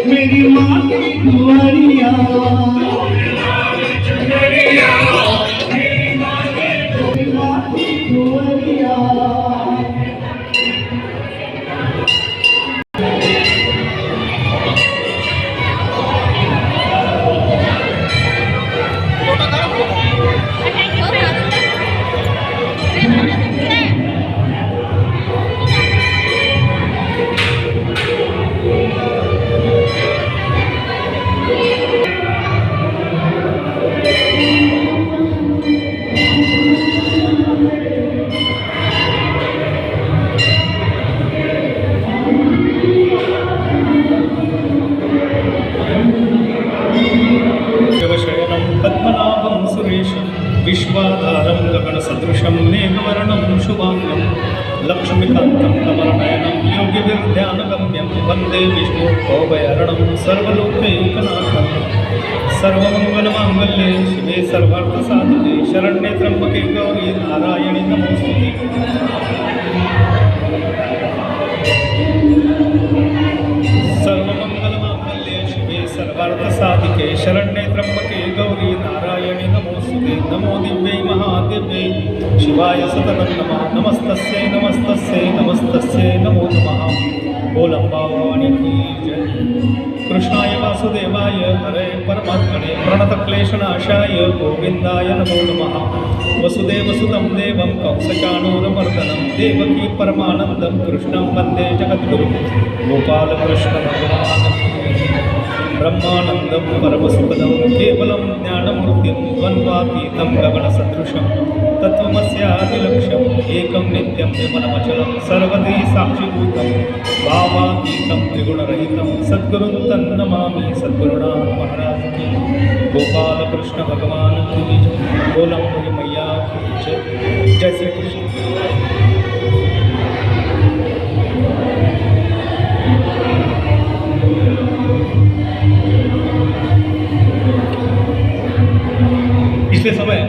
मेरी माँ की दुआरिया लक्ष्मीकान्तं कमलनयनं योगिभिर्ध्यानगम्यं वन्दे विष्णुभवभयहरणं सर्वलोकैकनाथं सर्वमङ्गलमाङ्गल्ये शिवे सर्वार्थसाधिके शरण्ये त्र्यम्बके गौरी नारायणि नमोस्तुते। सर्वमङ्गलमाङ्गल्ये शिवे सर्वार्थसाधिके शरण्ये त्र्यम्बके गौरी नारायणि नमोस्तुते। नमो दिव्यै महादिव्यै शिवाय सततं नमः। नमस्तस्यै नमस्तस्यै नमस्तस्यै नमो नमः। बोल अम्बा भवानी की जय। कृष्णाय वासुदेवाय हरे परमात्मने प्रणतक्लेशनाशाय गोविन्दाय नमो नमः। वसुदेवसुतं देवं कंसचाणूरमर्दनं देवकी परमानन्दं कृष्णं वन्दे जगद्गुरुं गोपालकृष्णभगवान्। ब्रह्मानन्दं परमसुखदं केवलं ज्ञानमूर्तिं द्वन्द्वातीतं गगनसदृशं तत्त्वमस्यादिलक्ष्यम् एकं नित्यं विमलमचलं सर्वधी साक्षिभूतं भावातीतं त्रिगुणरहितं सद्गुरुं तन्नमामि। सद्गुरुनाथ महाराज की गोपालकृष्ण भगवान की जय। बोलम मैया की जय। जय श्री कृष्ण। पिछले समय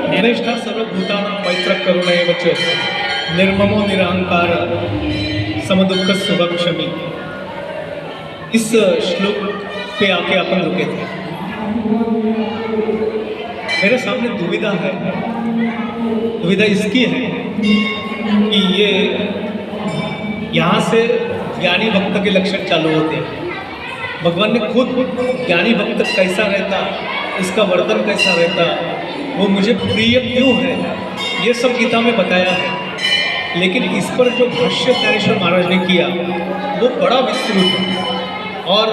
ज्ञानेष्ठा सर्वभूतानां मैत्रः करुणैव च निर्ममो निरहंकार समदुःख सुभक्षमी, इस श्लोक पे आके अपन रुके थे। मेरे सामने दुविधा है। दुविधा इसकी है कि ये यहाँ से ज्ञानी भक्त के लक्षण चालू होते हैं। भगवान ने खुद ज्ञानी भक्त कैसा रहता, उसका वर्तन कैसा रहता, वो मुझे प्रिय क्यों है, ये सब गीता में बताया है। लेकिन इस पर जो भाष्य ज्ञानेश्वर महाराज ने किया वो बड़ा विस्तृत है। और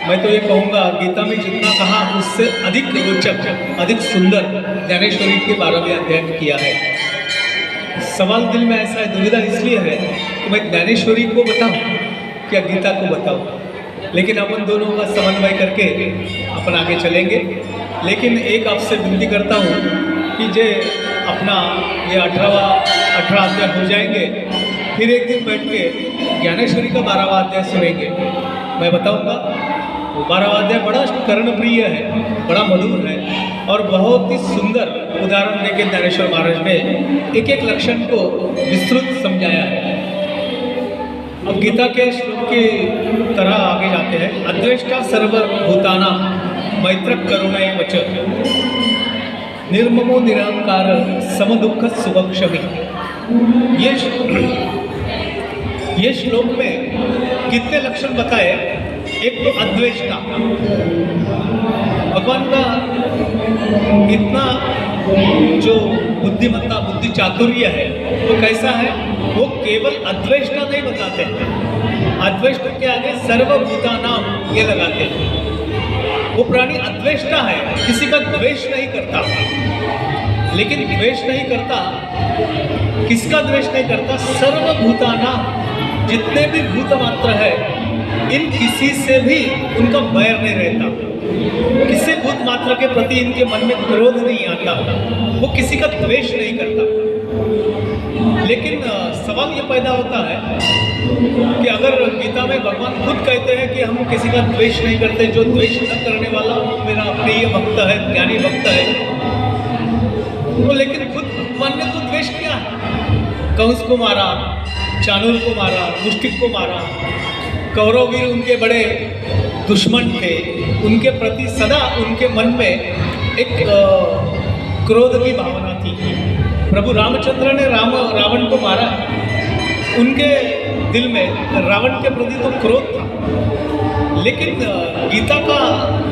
मैं तो ये कहूँगा गीता में जितना कहा उससे अधिक रोचक, अधिक सुंदर ज्ञानेश्वरी के 12वें अध्याय में किया है। सवाल दिल में ऐसा है, दुविधा इसलिए है कि मैं ज्ञानेश्वरी को बताऊँ क्या गीता को बताऊँ। लेकिन अपन दोनों का समन्वय करके अपन आगे चलेंगे। लेकिन एक आपसे विनती करता हूँ कि जे अपना ये 18वां अध्याय हो जाएंगे, फिर एक दिन बैठ के ज्ञानेश्वरी का 12वां अध्याय सुनेंगे। मैं बताऊँगा वो 12वां अध्याय बड़ा कर्णप्रिय है, बड़ा मधुर है और बहुत ही सुंदर उदाहरण देके ज्ञानेश्वर महाराज ने एक एक लक्षण को विस्तृत समझाया है। अब गीता के श्लोक की तरह आगे जाते हैं। अद्वेष्टा सर्वभूतानां मैत्रः करुणैव च निर्ममो निरहंकार समदुःख सुभक्षमी। ये श्लोक में कितने लक्षण बताए। एक तो अद्वेष्टा, भगवान का इतना जो बुद्धिमत्ता, बुद्धि चातुर्य है वो कैसा है। वो केवल अद्वेष्टा नहीं बताते हैं, अद्वेष्ट के आगे सर्वभूतानां ये लगाते हैं। वो प्राणी अद्वेष्टा है, किसी का द्वेष नहीं करता। लेकिन द्वेष नहीं करता, किसका द्वेष नहीं करता? सर्वभूतानां, जितने भी भूत मात्र है इन किसी से भी उनका बैर नहीं रहता। किसी भूत मात्र के प्रति इनके मन में क्रोध नहीं आता, वो किसी का द्वेष नहीं करता। लेकिन सवाल ये पैदा होता है कि अगर गीता में भगवान खुद कहते हैं कि हम किसी का द्वेष नहीं करते, जो द्वेष न करने वाला वो मेरा प्रिय भक्त है, ज्ञानी भक्त है, तो लेकिन खुद भगवान ने तो द्वेष किया है। कंस को मारा, चाणूर को मारा, मुष्टिक को मारा। कौरववीर उनके बड़े दुश्मन थे, उनके प्रति सदा उनके मन में एक क्रोध की भावना थी। प्रभु रामचंद्र ने रावण को मारा, उनके दिल में रावण के प्रति तो क्रोध था। लेकिन गीता का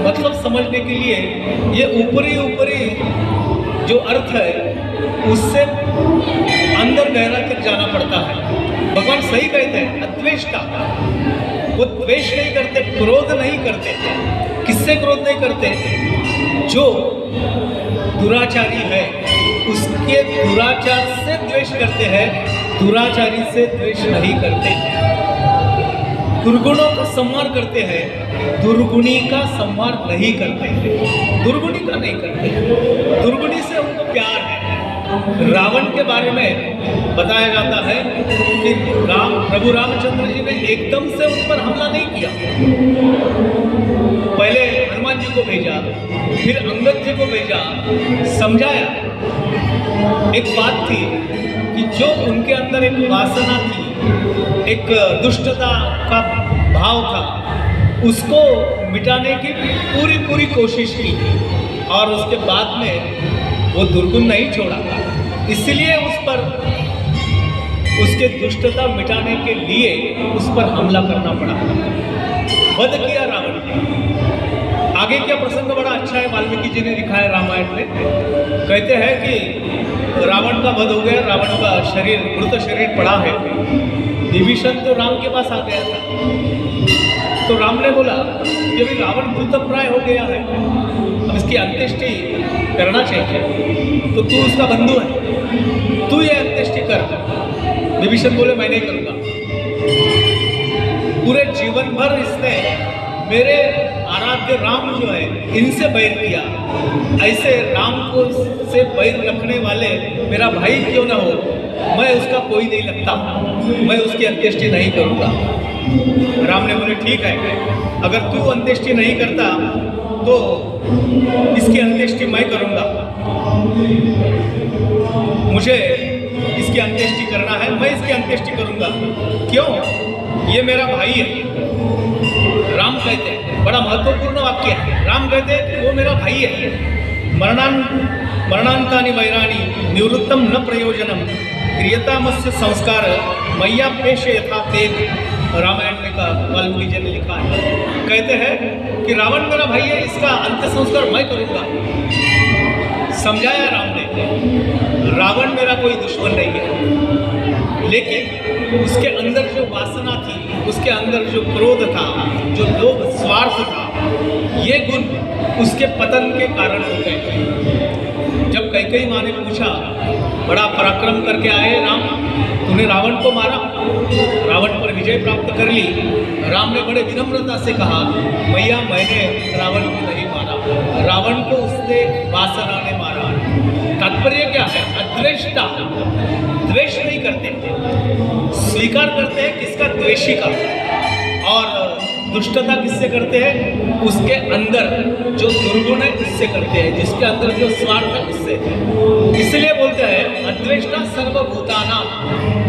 मतलब समझने के लिए ये ऊपरी जो अर्थ है उससे अंदर गहरा कर जाना पड़ता है। भगवान सही कहते हैं अद्वेष्टा, वो द्वेष नहीं करते, क्रोध नहीं करते। किससे क्रोध नहीं करते? जो दुराचारी है उसके दुराचार से द्वेष करते हैं, दुराचारी से द्वेष नहीं करते। दुर्गुणों का संहार करते हैं, दुर्गुणी का संहार नहीं करते हैं, दुर्गुणी का नहीं करते हैं, दुर्गुणी से उनको प्यार है। रावण के बारे में बताया जाता है कि प्रभु रामचंद्र जी ने एकदम से उन पर हमला नहीं किया। पहले हनुमान जी को भेजा, फिर अंगद जी को भेजा, समझाया। एक बात थी कि जो उनके अंदर एक वासना थी, एक दुष्टता का भाव था, उसको मिटाने की पूरी कोशिश की और उसके बाद में वो दुर्गुण नहीं छोड़ा। इसलिए उस पर उसके दुष्टता मिटाने के लिए उस पर हमला करना पड़ा, वध किया रावण ने। आगे क्या प्रसंग बड़ा अच्छा है, वाल्मीकि जी ने लिखा है रामायण में। कहते हैं कि रावण का वध हो गया, रावण का शरीर मृत शरीर पड़ा है। विभीषण तो राम के पास आ गया था, तो राम ने बोला कि अभी रावण मृतप्राय हो गया है, अब इसकी अंत्येष्टि करना चाहिए, तो तू उसका बंधु है, तू ये अंत्येष्टि कर। विभीषण बोले मैं नहीं करूँगा। पूरे जीवन भर इसने मेरे आराध्य राम जो है इनसे बैर किया, ऐसे राम को से बैर रखने वाले मेरा भाई क्यों ना हो, मैं उसका कोई नहीं लगता, मैं उसकी अंत्येष्टि नहीं करूँगा। राम ने बोले ठीक है, अगर तू अंत्येष्टि नहीं करता तो इसकी अंत्येष्टि मैं करूँगा, मुझे इसकी अंत्येष्टि करना है, मैं इसकी अंत्येष्टि करूँगा। क्यों? ये मेरा भाई है। राम कहते हैं, बड़ा महत्वपूर्ण वाक्य है, राम कहते हैं कि वो मेरा भाई है। मरणांतानि वैराणि निवृत्तम न प्रयोजनम क्रियतामस्य संस्कार मय्याप्येष यथा तेन। रामायण में का वाल्मीकि जी ने लिखा है। कहते हैं कि रावण मेरा भाई है, इसका अंत्य संस्कार मैं करूँगा। समझाया राम ने, रावण मेरा कोई दुश्मन नहीं है, लेकिन उसके अंदर जो वासना थी, उसके अंदर जो क्रोध था, जो लोभ स्वार्थ था, ये गुण उसके पतन के कारण हो गए। जब कैकेयी माँ ने पूछा, बड़ा पराक्रम करके आए राम, तूने रावण को मारा, रावण पर विजय प्राप्त कर ली। राम ने बड़े विनम्रता से कहा, मैया मैंने रावण को नहीं मारा, रावण को उसने वासना ने मारा। तात्पर्य क्या है? अद्वेष्टा, द्वेष नहीं करते, स्वीकार करते हैं किसका? द्वेषी का। और दुष्टता किससे करते हैं? उसके अंदर जो दुर्गुण है उससे करते हैं, जिसके अंदर जो स्वार्थ है उससे। इसलिए बोलते हैं अद्वेष्टा सर्वभूतानां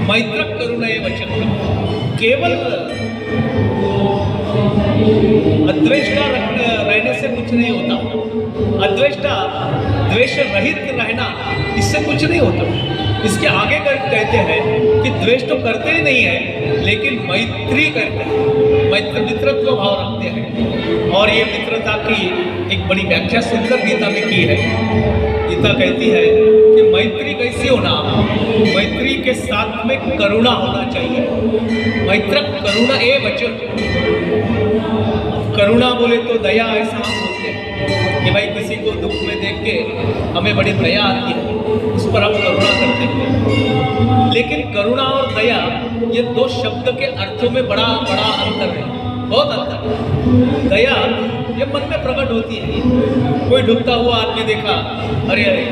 मैत्रक करुणैव च। केवल अद्वेष्टा रहने से कुछ नहीं होता, अद्वेष्टा द्वेष रहित रहना, इससे कुछ नहीं होता। इसके आगे कहते हैं कि द्वेष तो करते ही नहीं है, लेकिन मैत्री करते हैं, मित्रत्व भाव रखते हैं। और ये मित्रता की एक बड़ी व्याख्या सुंदर गीता में की है। गीता कहती है कि मैत्री कैसी होना? मैत्री के साथ में करुणा होना चाहिए। मैत्रक करुणा ए वचन, करुणा बोले तो दया, ऐसा हम बोलते हैं कि भाई किसी को दुख में देख के हमें बड़ी दया आती है, उस पर हम करुणा करते हैं। लेकिन करुणा और दया ये दो शब्द के अर्थों में बड़ा अंतर है, बहुत अंतर है। दया ये मन में प्रकट होती है। कोई डूबता हुआ आदमी देखा, अरे अरे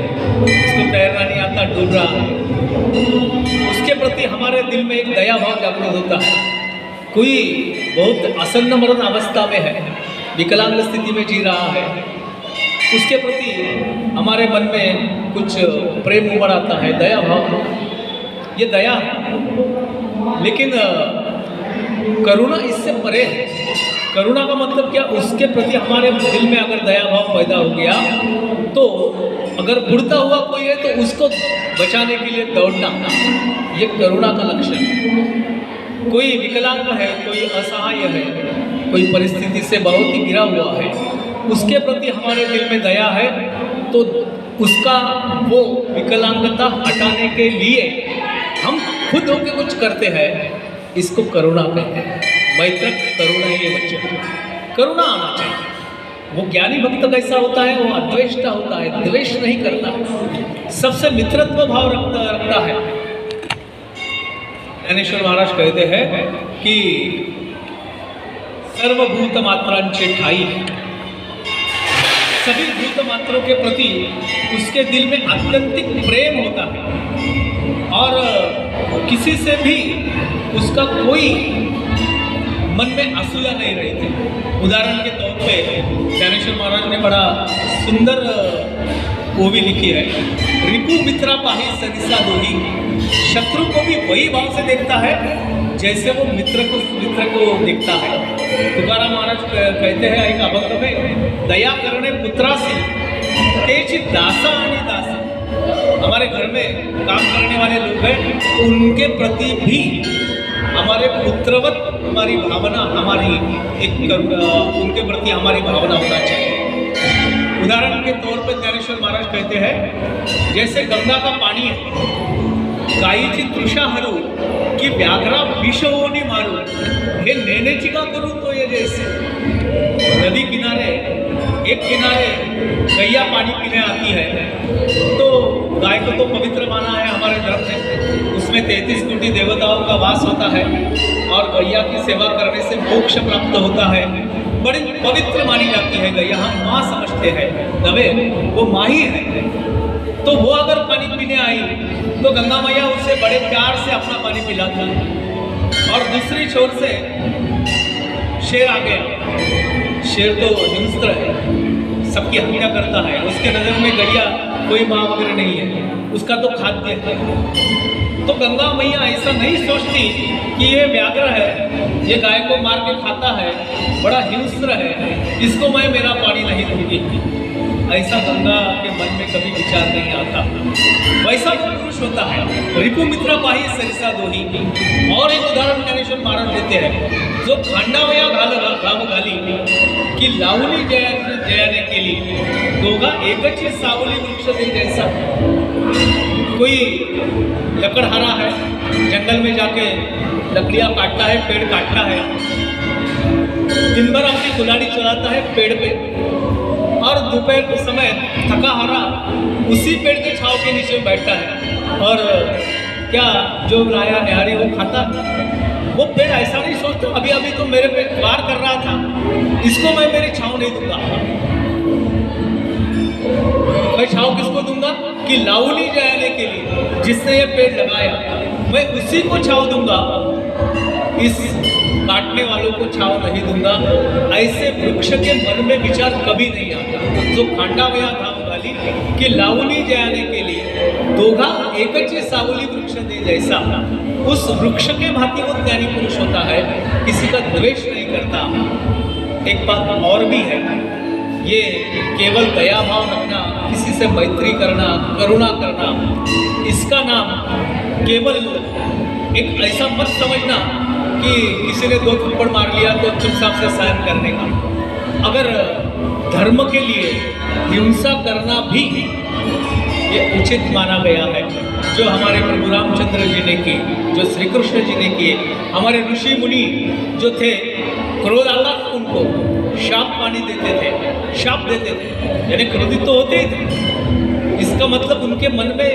उसको तैरना नहीं आता, डूब रहा है, उसके प्रति हमारे दिल में एक दया भाव जागृत होता है। कोई बहुत आसन्न मरण अवस्था में है, विकलांग स्थिति में जी रहा है, उसके प्रति हमारे मन में कुछ प्रेम उमड़ आता है, दया भाव, ये दया है। लेकिन करुणा इससे परे है। करुणा का मतलब क्या? उसके प्रति हमारे दिल में अगर दया भाव पैदा हो गया तो अगर बुढ़ता हुआ कोई है तो उसको बचाने के लिए दौड़ना, ये करुणा का लक्षण है। कोई विकलांग है, कोई असहाय है, कोई परिस्थिति से बहुत ही गिरा हुआ है, उसके प्रति हमारे दिल में दया है तो उसका वो विकलांगता हटाने के लिए हम खुद होकर कुछ करते हैं, इसको करुणा कहते हैं। मैत्रक करुणा ये बच्चे, करुणा आना चाहिए। वो ज्ञानी भक्त कैसा होता है? वो अद्वेष्टा होता है, द्वेष नहीं करता, सबसे मित्रत्व भाव रखता है। ज्ञानेश्वर महाराज कहते हैं कि सर्वभूत मात्रांचे ठाई। सभी भूत मात्रों के प्रति उसके दिल में आत्यंतिक प्रेम होता है और किसी से भी उसका कोई मन में असूया नहीं रहती। उदाहरण के तौर पे ज्ञानेश्वर महाराज ने बड़ा सुंदर वो भी लिखी है, रिपु मित्रा पाही सरिसा दोही। शत्रु को भी वही भाव से देखता है जैसे वो मित्र को देखता है। तुकाराम महाराज कहते हैं एक अभंग में, दया करने पुत्रासी तेजी दासा आणि दासी। हमारे घर में काम करने वाले लोग हैं, उनके प्रति भी हमारे पुत्रवत हमारी भावना, हमारी उनके प्रति हमारी भावना होना चाहिए। उदाहरण के तौर पर ज्ञानेश्वर महाराज कहते हैं, जैसे गंगा का पानी है, गायीची तृषा हरू की व्याघ्रा विष होनी मारू, हे नेनेची का करूँ तो ये जैसे। नदी किनारे एक किनारे गैया पानी पीने आती है, तो गाय को तो पवित्र माना है हमारे धर्म में, उसमें 33 कोटि देवताओं का वास होता है और गैया की सेवा करने से मोक्ष प्राप्त होता है, बड़ी पवित्र मानी जाती है गैया। हम माँ समझते हैं, दबे वो माँ ही है। तो वो अगर पानी पीने आई तो गंगा मैया उससे बड़े प्यार से अपना पानी पिलाती है। और दूसरी छोर से शेर आ गया, शेर तो हिंस्त्र है, सबकी हत्या करता है, उसके नज़र में गैया कोई माँ वगैरह नहीं है, उसका तो खाद्य है। तो गंगा मैया ऐसा नहीं सोचती कि ये व्याघ्र है, ये गाय को मार के खाता है, बड़ा हिंस्त्र है, इसको मैं मेरा पानी नहीं दूंगी। ऐसा गंगा के मन में कभी विचार नहीं आता। वैसा वो पुरुष होता है, रिपु मित्रा पाही सरिसा दोही। और एक उदाहरण ज्ञानेश्वर महाराज देते हैं, जो खांडावया घाव घाली की लावली जयाने केली, दोघा एकच सावली वृक्ष दे जैसा। कोई लकड़हारा है, जंगल में जाके लकड़ियाँ काटता है, पेड़ काटता है, दिन भर अपनी कुल्हाड़ी चलाता है पेड़ पे, और दोपहर के समय थका हारा उसी पेड़ के छांव के नीचे बैठता है और क्या जो लाया निहारी वो खाता। वो पेड़ ऐसा नहीं सोचता, अभी अभी तो मेरे पे वार कर रहा था, इसको मैं मेरी छांव नहीं दूंगा। मैं छांव किसको दूंगा कि लाउली जाने के लिए, जिसने ये पेड़ लगाया, मैं उसी को छांव दूंगा, इस काटने वालों को छांव नहीं दूंगा। ऐसे वृक्ष के मन में विचार कभी नहीं आता। जो खांडावया घाव घाली कि लावली जाने के लिए, दोघा एकच सावली वृक्ष दे जैसा। उस वृक्ष के भांति वो ज्ञानी पुरुष होता है, किसी का द्वेष नहीं करता। एक बात और भी है, ये केवल दया भाव रखना, किसी से मैत्री करना, करुणा करना, इसका नाम केवल एक ऐसा मत समझना कि किसी ने 2 थप्पड़ मार लिया तो चुपचाप से सहन करने का। अगर धर्म के लिए हिंसा करना भी ये उचित माना गया है, जो हमारे प्रभु रामचंद्र जी ने की, जो श्री कृष्ण जी ने किए, हमारे ऋषि मुनि जो थे, क्रोध आता उनको शाप पानी देते थे, शाप देते थे, यानी क्रोधित तो होते ही थे। इसका मतलब उनके मन में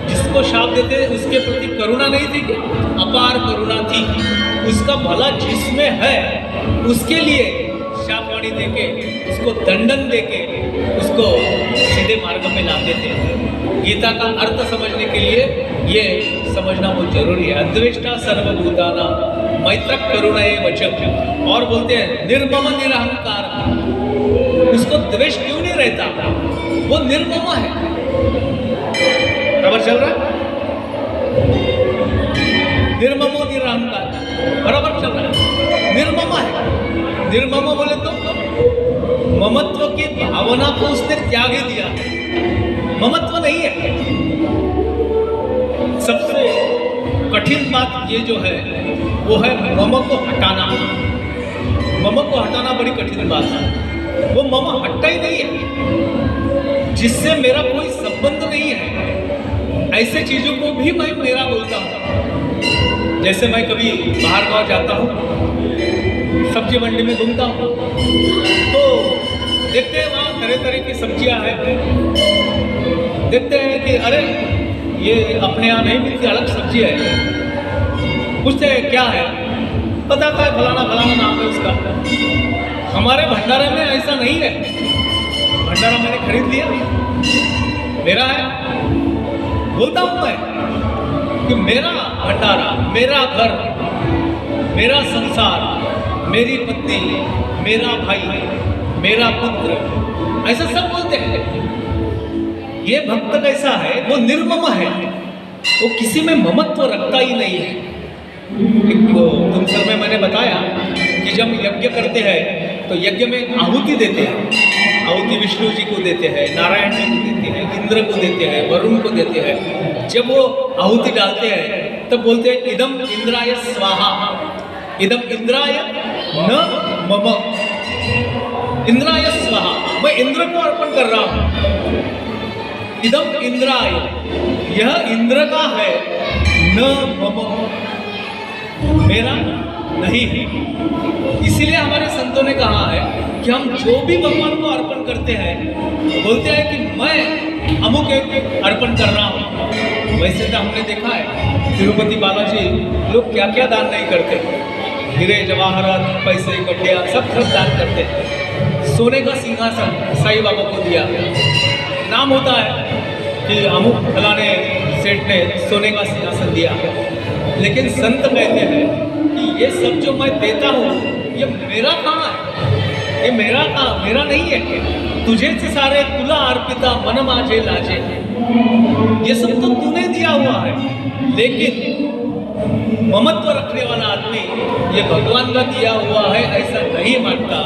जिसको शाप देते उसके प्रति करुणा नहीं थी, कि अपार करुणा थी। उसका भला जिसमें है उसके लिए शाप वाणी देके, उसको दंडन देके, उसको सीधे मार्ग में लाते थे। गीता का अर्थ समझने के लिए ये समझना बहुत जरूरी है। अद्वेष्टा सर्वभूताना मैत्र करुणा वचन। और बोलते हैं निर्मम निरहंकार, उसको द्वेष क्यों नहीं रहता, वो निर्मम है। बराबर चल रहा है, निर्ममो निरहंकार, बराबर चल रहा है, निर्मम है। निर्मम बोले तो ममत्व की भावना को उसने त्याग ही दिया, ममत्व नहीं है। सबसे कठिन बात ये जो है वो है मम को हटाना। मम को हटाना बड़ी कठिन बात है। वो मम हटता ही नहीं है, जिससे मेरा कोई संबंध नहीं है, ऐसे चीजों को भी मैं मेरा बोलता हूँ। जैसे मैं कभी बाहर गाँव जाता हूँ, सब्जी मंडी में घूमता हूँ, तो देखते हैं वहाँ तरह तरह की सब्जियाँ हैं। देखते हैं कि अरे ये अपने यहाँ नहीं मिलती, अलग सब्जी है। पूछते हैं क्या है, पता था फलाना फलाना नाम है उसका। हमारे भंडारे में ऐसा नहीं है। भंडारा मैंने खरीद लिया, मेरा है। बोलता हूँ मैं कि मेरा भंडारा, मेरा घर, मेरा संसार, मेरी पत्नी, मेरा भाई, मेरा पुत्र, ऐसा सब बोलते हैं। ये भक्त कैसा है, वो निर्मम है, वो किसी में ममत्व रखता ही नहीं है। तुम सर में मैंने बताया कि जब यज्ञ करते हैं तो यज्ञ में आहुति देते हैं। आहुति विष्णु जी को देते हैं, नारायण जी को देते हैं, इंद्र को देते हैं, वरुण को देते हैं। जब वो आहुति डालते हैं तब बोलते हैं इदम इंद्राय स्वाहा, इदम इंद्राय न मम, इंद्राय स्वाहा, मैं इंद्र को अर्पण कर रहा हूँ। इदम इंद्राय, यह इंद्र का है, न मम, मेरा नहीं है। इसीलिए हमारे संतों ने कहा है कि हम जो भी भगवान को अर्पण करते हैं बोलते हैं कि मैं अमुक एक अर्पण कर रहा हूँ। वैसे तो हमने देखा है तिरुपति बालाजी लोग क्या क्या दान नहीं करते, हीरे जवाहरात, पैसे, गड्ढिया सब दान करते हैं। सोने का सिंहासन साईं बाबा को दिया, नाम होता है कि अमुक फलाने सेठ ने सोने का सिंहासन दिया। लेकिन संत कहते हैं कि ये सब जो मैं देता हूँ ये मेरा कहाँ है, ये मेरा कहाँ, मेरा नहीं है। तुझे से सारे तुला अर्पिता मन माजे लाजे, ये सब तो तूने दिया हुआ है। लेकिन ममत्व रखने वाला आदमी ये भगवान का दिया हुआ है ऐसा नहीं मानता,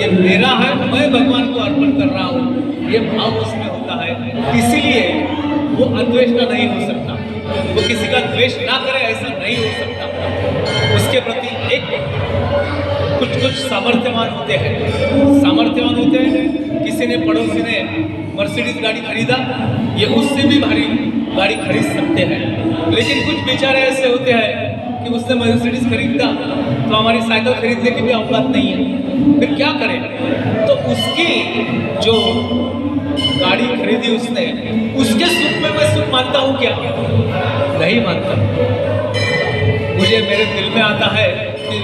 ये मेरा है, मैं भगवान को अर्पण कर रहा हूँ, ये भाव उसमें होता है। इसीलिए वो अद्वेष्टा नहीं हो सकता, वो किसी का द्वेष ना करे ऐसा नहीं हो सकता। उसके प्रति एक कुछ सामर्थ्यवान होते हैं, सामर्थ्यवान होते हैं। किसी ने, पड़ोसी ने मर्सिडीज गाड़ी खरीदा, ये उससे भी भारी गाड़ी खरीद सकते हैं। लेकिन कुछ बेचारे ऐसे होते हैं कि उसने मर्सिडीज खरीदा तो हमारी साइकिल खरीदने की भी औकात नहीं है, फिर क्या करें? तो उसकी जो गाड़ी खरीदी उसने, उसके सुख में मैं सुख मानता हूँ क्या? नहीं मानता। मुझे मेरे दिल में आता है कि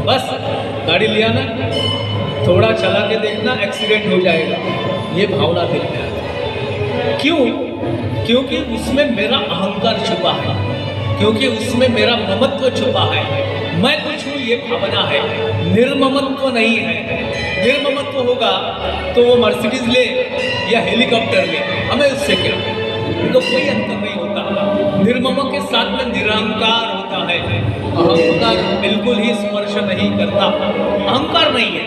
बस गाड़ी लिया ना, थोड़ा चला के देखना एक्सीडेंट हो जाएगा, ये भावना दिल में आता है। क्यों? क्योंकि उसमें मेरा अहंकार छुपा है, क्योंकि उसमें मेरा ममत्व छुपा है। मैं कुछ हूँ ये भावना है, निर्ममत्व नहीं है। निर्ममत्व होगा तो वो मर्सिडीज ले या हेलीकॉप्टर ले, हमें उससे क्या, तो कोई अंतर नहीं होता। निर्मम के साथ में निरहंकार होता है, अहंकार बिल्कुल ही स्पर्श नहीं करता। अहंकार नहीं है,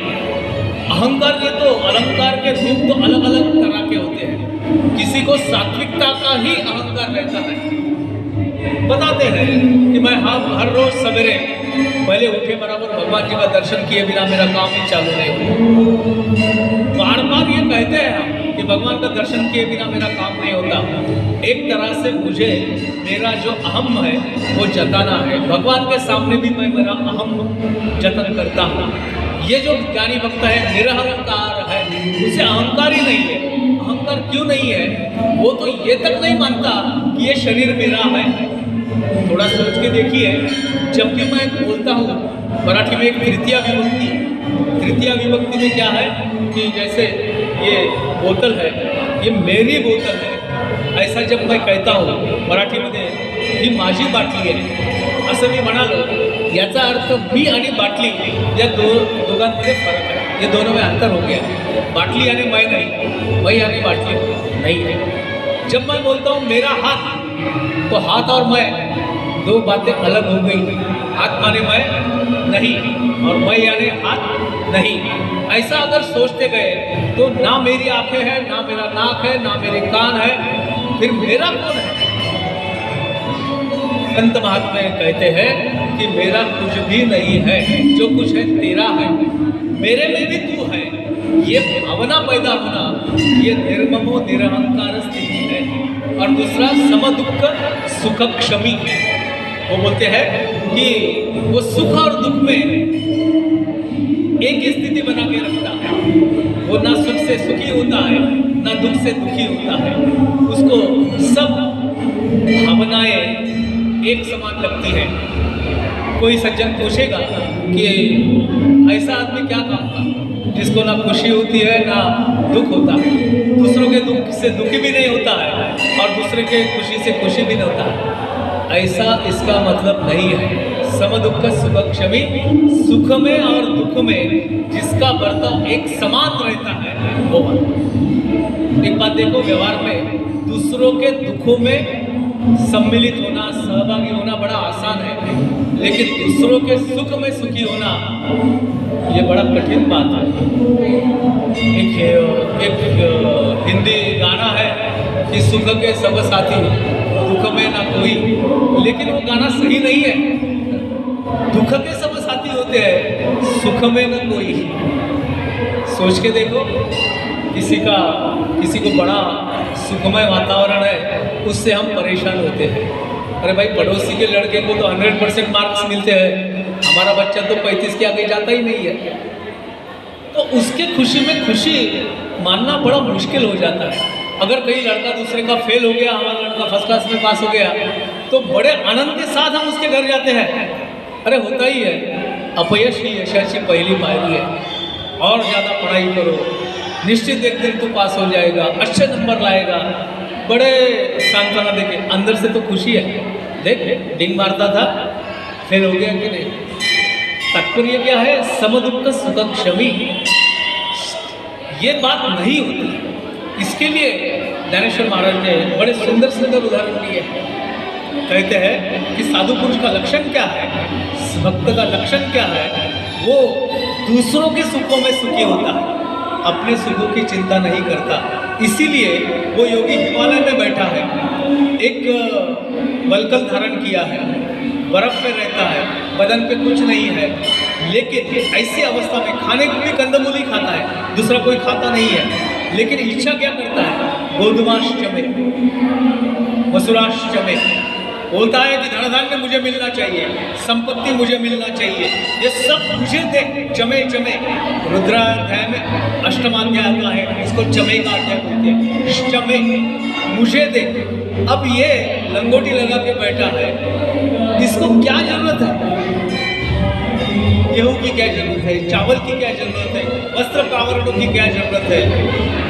अहंकार ये तो अलंकार के रूप तो अलग अलग तरह के होते हैं। किसी को सात्विकता का ही अहंकार रहता है। बताते हैं कि मैं हर रोज सवेरे पहले उठे बराबर भगवान जी का दर्शन किए बिना मेरा काम ही चालू नहीं हुआ। बार बार ये कहते हैं हम कि भगवान का दर्शन किए बिना मेरा काम नहीं होता। एक तरह से मुझे मेरा जो अहम है वो जताना है। भगवान के सामने भी मैं मेरा अहम जतन करता हूँ। ये जो ज्ञानी भक्त है निरहंकार है, उसे अहंकार ही नहीं है। अहंकार क्यों नहीं है? वो तो ये तक नहीं मानता कि ये शरीर मेरा है। थोड़ा सोच के देखिए, जब भी मैं बोलता हूँ, मराठी में एक तृतीया विभक्ति, तृतीया विभक्ति में क्या है कि जैसे ये बोतल है, ये मेरी बोतल है, ऐसा जब मैं कहता हूँ मराठीमध्ये ही माझी बाटली आहे असं मी म्हणालो, याचा अर्थ मी आणि बाटली या दोघांमध्ये फरक है। ये दोनों में अंतर हो गया। बाटली यानी मैं नहीं, मैं यानी बाटली नहीं है। जब मैं बोलता हूँ मेरा हाथ, तो हाथ और मैं दो बातें अलग हो गई। हाथ माने मैं नहीं और मैं यानी हाथ नहीं। ऐसा अगर सोचते गए तो ना मेरी आंखें हैं, ना मेरा नाक है, ना मेरे कान है, फिर मेरा कौन है? संत महात्मा कहते हैं कि मेरा कुछ भी नहीं है, जो कुछ है तेरा है, मेरे में भी तू है। ये भावना पैदा होना, ये निर्ममो निरहंकार स्थिति है। और दूसरा समदुख सुख क्षमी, वो बोलते हैं कि वो सुख और दुख में एक ही स्थिति बना के रखता है। वो ना सुख से सुखी होता है, ना दुख से दुखी होता है। उसको सब भावनाएं एक समान लगती है। कोई सज्जन पूछेगा कि ऐसा आदमी क्या काम था जिसको ना खुशी होती है ना दुख होता है, दूसरों के दुख से दुखी भी नहीं होता है और दूसरे के खुशी से खुशी भी नहीं होता है। ऐसा इसका मतलब नहीं है। सम दुख सुख क्षमी, सुख में और दुख में जिसका बर्ताव एक समान रहता है वो बात। एक बात देखो, व्यवहार में दूसरों के दुखों में सम्मिलित होना, सहभागी होना बड़ा आसान है, लेकिन दूसरों के सुख में सुखी होना ये बड़ा कठिन बात है। एक हिंदी गाना है कि सुख के सब साथी दुख में ना कोई, लेकिन वो गाना सही नहीं है। दुख के सब साथी होते हैं, सुख में ना कोई। सोच के देखो, किसी को बड़ा सुखमय वातावरण है, उससे हम परेशान होते हैं। अरे भाई, पड़ोसी के लड़के को तो 100% मार्क्स मिलते हैं, हमारा बच्चा तो 35 के आगे जाता ही नहीं है। तो उसके खुशी में खुशी मानना बड़ा मुश्किल हो जाता है। अगर कहीं लड़का दूसरे का फेल हो गया, हमारा लड़का फर्स्ट क्लास में पास हो गया, तो बड़े आनंद के साथ हम उसके घर जाते हैं। अरे होता ही है, अपयश ही यशाची पहली पायरी है। और ज़्यादा पढ़ाई करो, निश्चित एक दिन तो पास हो जाएगा, अच्छे नंबर लाएगा, बड़े सांत्वना देके। अंदर से तो खुशी है, देख डिंग मारता था, फेल हो गया कि नहीं। तात्पर्य क्या है? सम दुख सुख क्षमी, ये बात नहीं होती। इसके लिए ज्ञानेश्वर महाराज ने बड़े सुंदर सुंदर उदाहरण दिए। कहते हैं कि साधु पुरुष का लक्षण क्या है, भक्त का लक्षण क्या है? वो दूसरों के सुखों में सुखी होता है, अपने सुखों की चिंता नहीं करता। इसीलिए वो योगी हिमालय में बैठा है, एक वल्कल धारण किया है, बर्फ में रहता है, बदन पे कुछ नहीं है, लेकिन ऐसी अवस्था में खाने को भी कंदमूल ही खाता है, दूसरा कोई खाता नहीं है। लेकिन इच्छा क्या करता है? गोधुमाश्चमे, मसुराश्चमे, बोलता है कि धन धान्य मुझे मिलना चाहिए, संपत्ति मुझे मिलना चाहिए, ये सब मुझे दे। चमे चमे, रुद्राध्याय में अष्टमाध्याय आता है, इसको चमे का अध्याय बोलते हैं। चमे, मुझे दे। अब ये लंगोटी लगा के बैठा है, इसको क्या जरूरत है? गेहूं की क्या जरूरत है? चावल की क्या जरूरत है? वस्त्र प्रावरणों की क्या जरूरत है?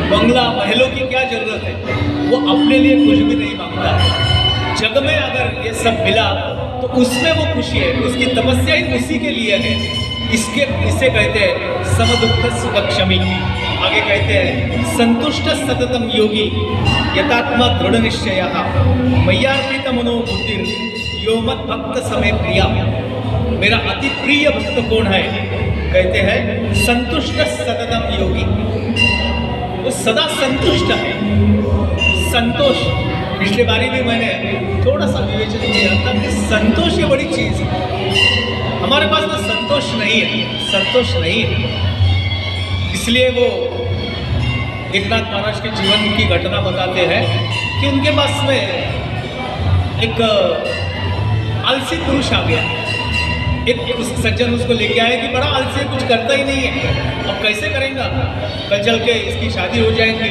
बंगला महलों की क्या जरूरत है? वो अपने लिए कुछ भी नहीं मांगता है। जग में अगर ये सब मिला तो उसमें वो खुशी है, उसकी तपस्या ही उसी के लिए है। इसे कहते हैं सम दुख सुख क्षमी। आगे कहते हैं संतुष्ट सततम योगी यथात्मा दृढ़ निश्चय मय्यार्पित मनोबुद्धिर यो मत भक्त समय प्रिया। मेरा अति प्रिय भक्त कौन है? कहते हैं संतुष्ट सततम योगी, वो सदा संतुष्ट है। संतोष, पिछले बारी भी मैंने थोड़ा सा विवेचन किया था कि संतोष ये बड़ी चीज़ है। हमारे पास तो संतोष नहीं है, संतोष नहीं है। इसलिए वो एकनाथ महाराज के जीवन की घटना बताते हैं कि उनके पास में एक आलसी पुरुष आ गया। एक सज्जन उसको लेके आए कि बड़ा आलसी, कुछ करता ही नहीं है, अब कैसे करेंगे? कल चल के इसकी शादी हो जाएगी,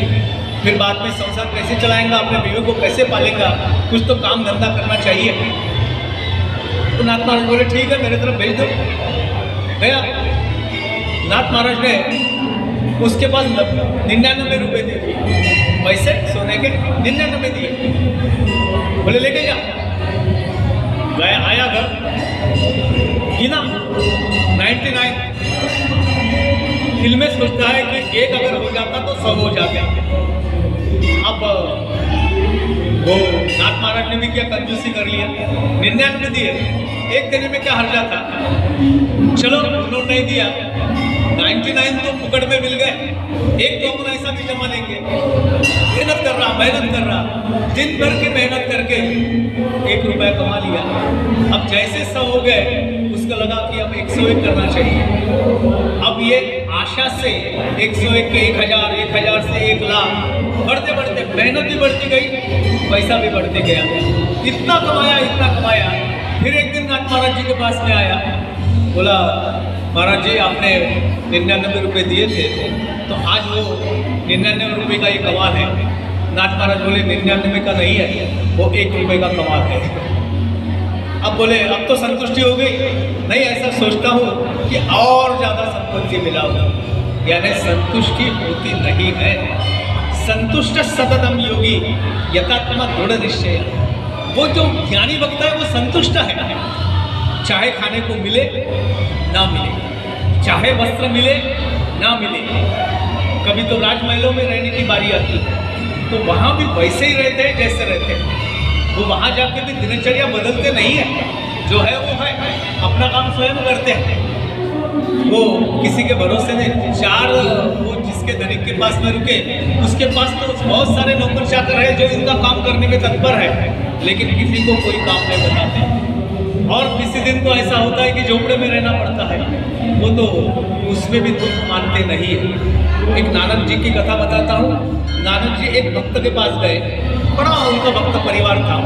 फिर बाद में संसार कैसे चलाएंगा, अपने बीवी को कैसे पालेगा, कुछ तो काम धंधा करना चाहिए। तो नाथ महाराज बोले ठीक है, मेरे तरफ भेज दो। गया, नाथ महाराज ने उसके पास 99 रुपये दिए, पैसे सोने के 99 दिए, बोले लेके जा। गया, आया घर, गिना 99। दिल में सोचता है कि एक अगर हो जाता तो 100 हो जाते। अब वो नाथ महाराज ने भी क्या कंजूसी कर लिया, 99 दिए, एक देने में क्या हर्जा था। चलो उन्होंने नहीं दिया, 99 तो फुकट में मिल गए, एक तो अपना ऐसा भी जमा लेंगे। मेहनत कर रहा, दिन भर की मेहनत करके 1 रुपया कमा लिया। अब जैसे 100 हो गए, उसको लगा कि अब 101 करना चाहिए। अब ये आशा से 101 के 1000, 1000 से 1 लाख, बढ़ते बढ़ते मेहनत भी बढ़ती गई, पैसा भी बढ़ते गया। इतना कमाया। फिर एक दिन नाथ महाराज जी के पास में आया, बोला महाराज जी आपने 99 रुपये दिए थे, तो आज वो 99 रुपये का ये कमाल है। नाथ महाराज बोले 99 का नहीं है, वो 1 रुपये का कमाल है। अब बोले अब तो संतुष्टि हो गई, नहीं ऐसा सोचता हूँ कि और ज़्यादा संपत्ति मिला हो, यानी संतुष्टि होती नहीं है। संतुष्ट सततम योगी यथात्मा दृढ़ निश्चय। वो जो ज्ञानी वक्ता है वो संतुष्ट है, चाहे खाने को मिले ना मिले, चाहे वस्त्र मिले ना मिले। कभी तो राजमहलों में रहने की बारी आती है तो वहाँ भी वैसे ही रहते हैं जैसे रहते हैं। वो वहाँ जाके भी दिनचर्या बदलते नहीं है, जो है वो है, अपना काम स्वयं करते हैं। वो किसी के भरोसे नहीं। चार वो जिसके धनिक के पास में रुके, उसके पास तो बहुत सारे नौकर चाकर है जो इनका काम करने में तत्पर है, लेकिन किसी को कोई काम नहीं बताते। और किसी दिन तो ऐसा होता है कि झोपड़े में रहना पड़ता है, वो तो उसमें भी दुख मानते नहीं है। एक नानक जी की कथा बताता हूँ। नानक जी एक भक्त के पास गए, बड़ा उनका भक्त परिवार था।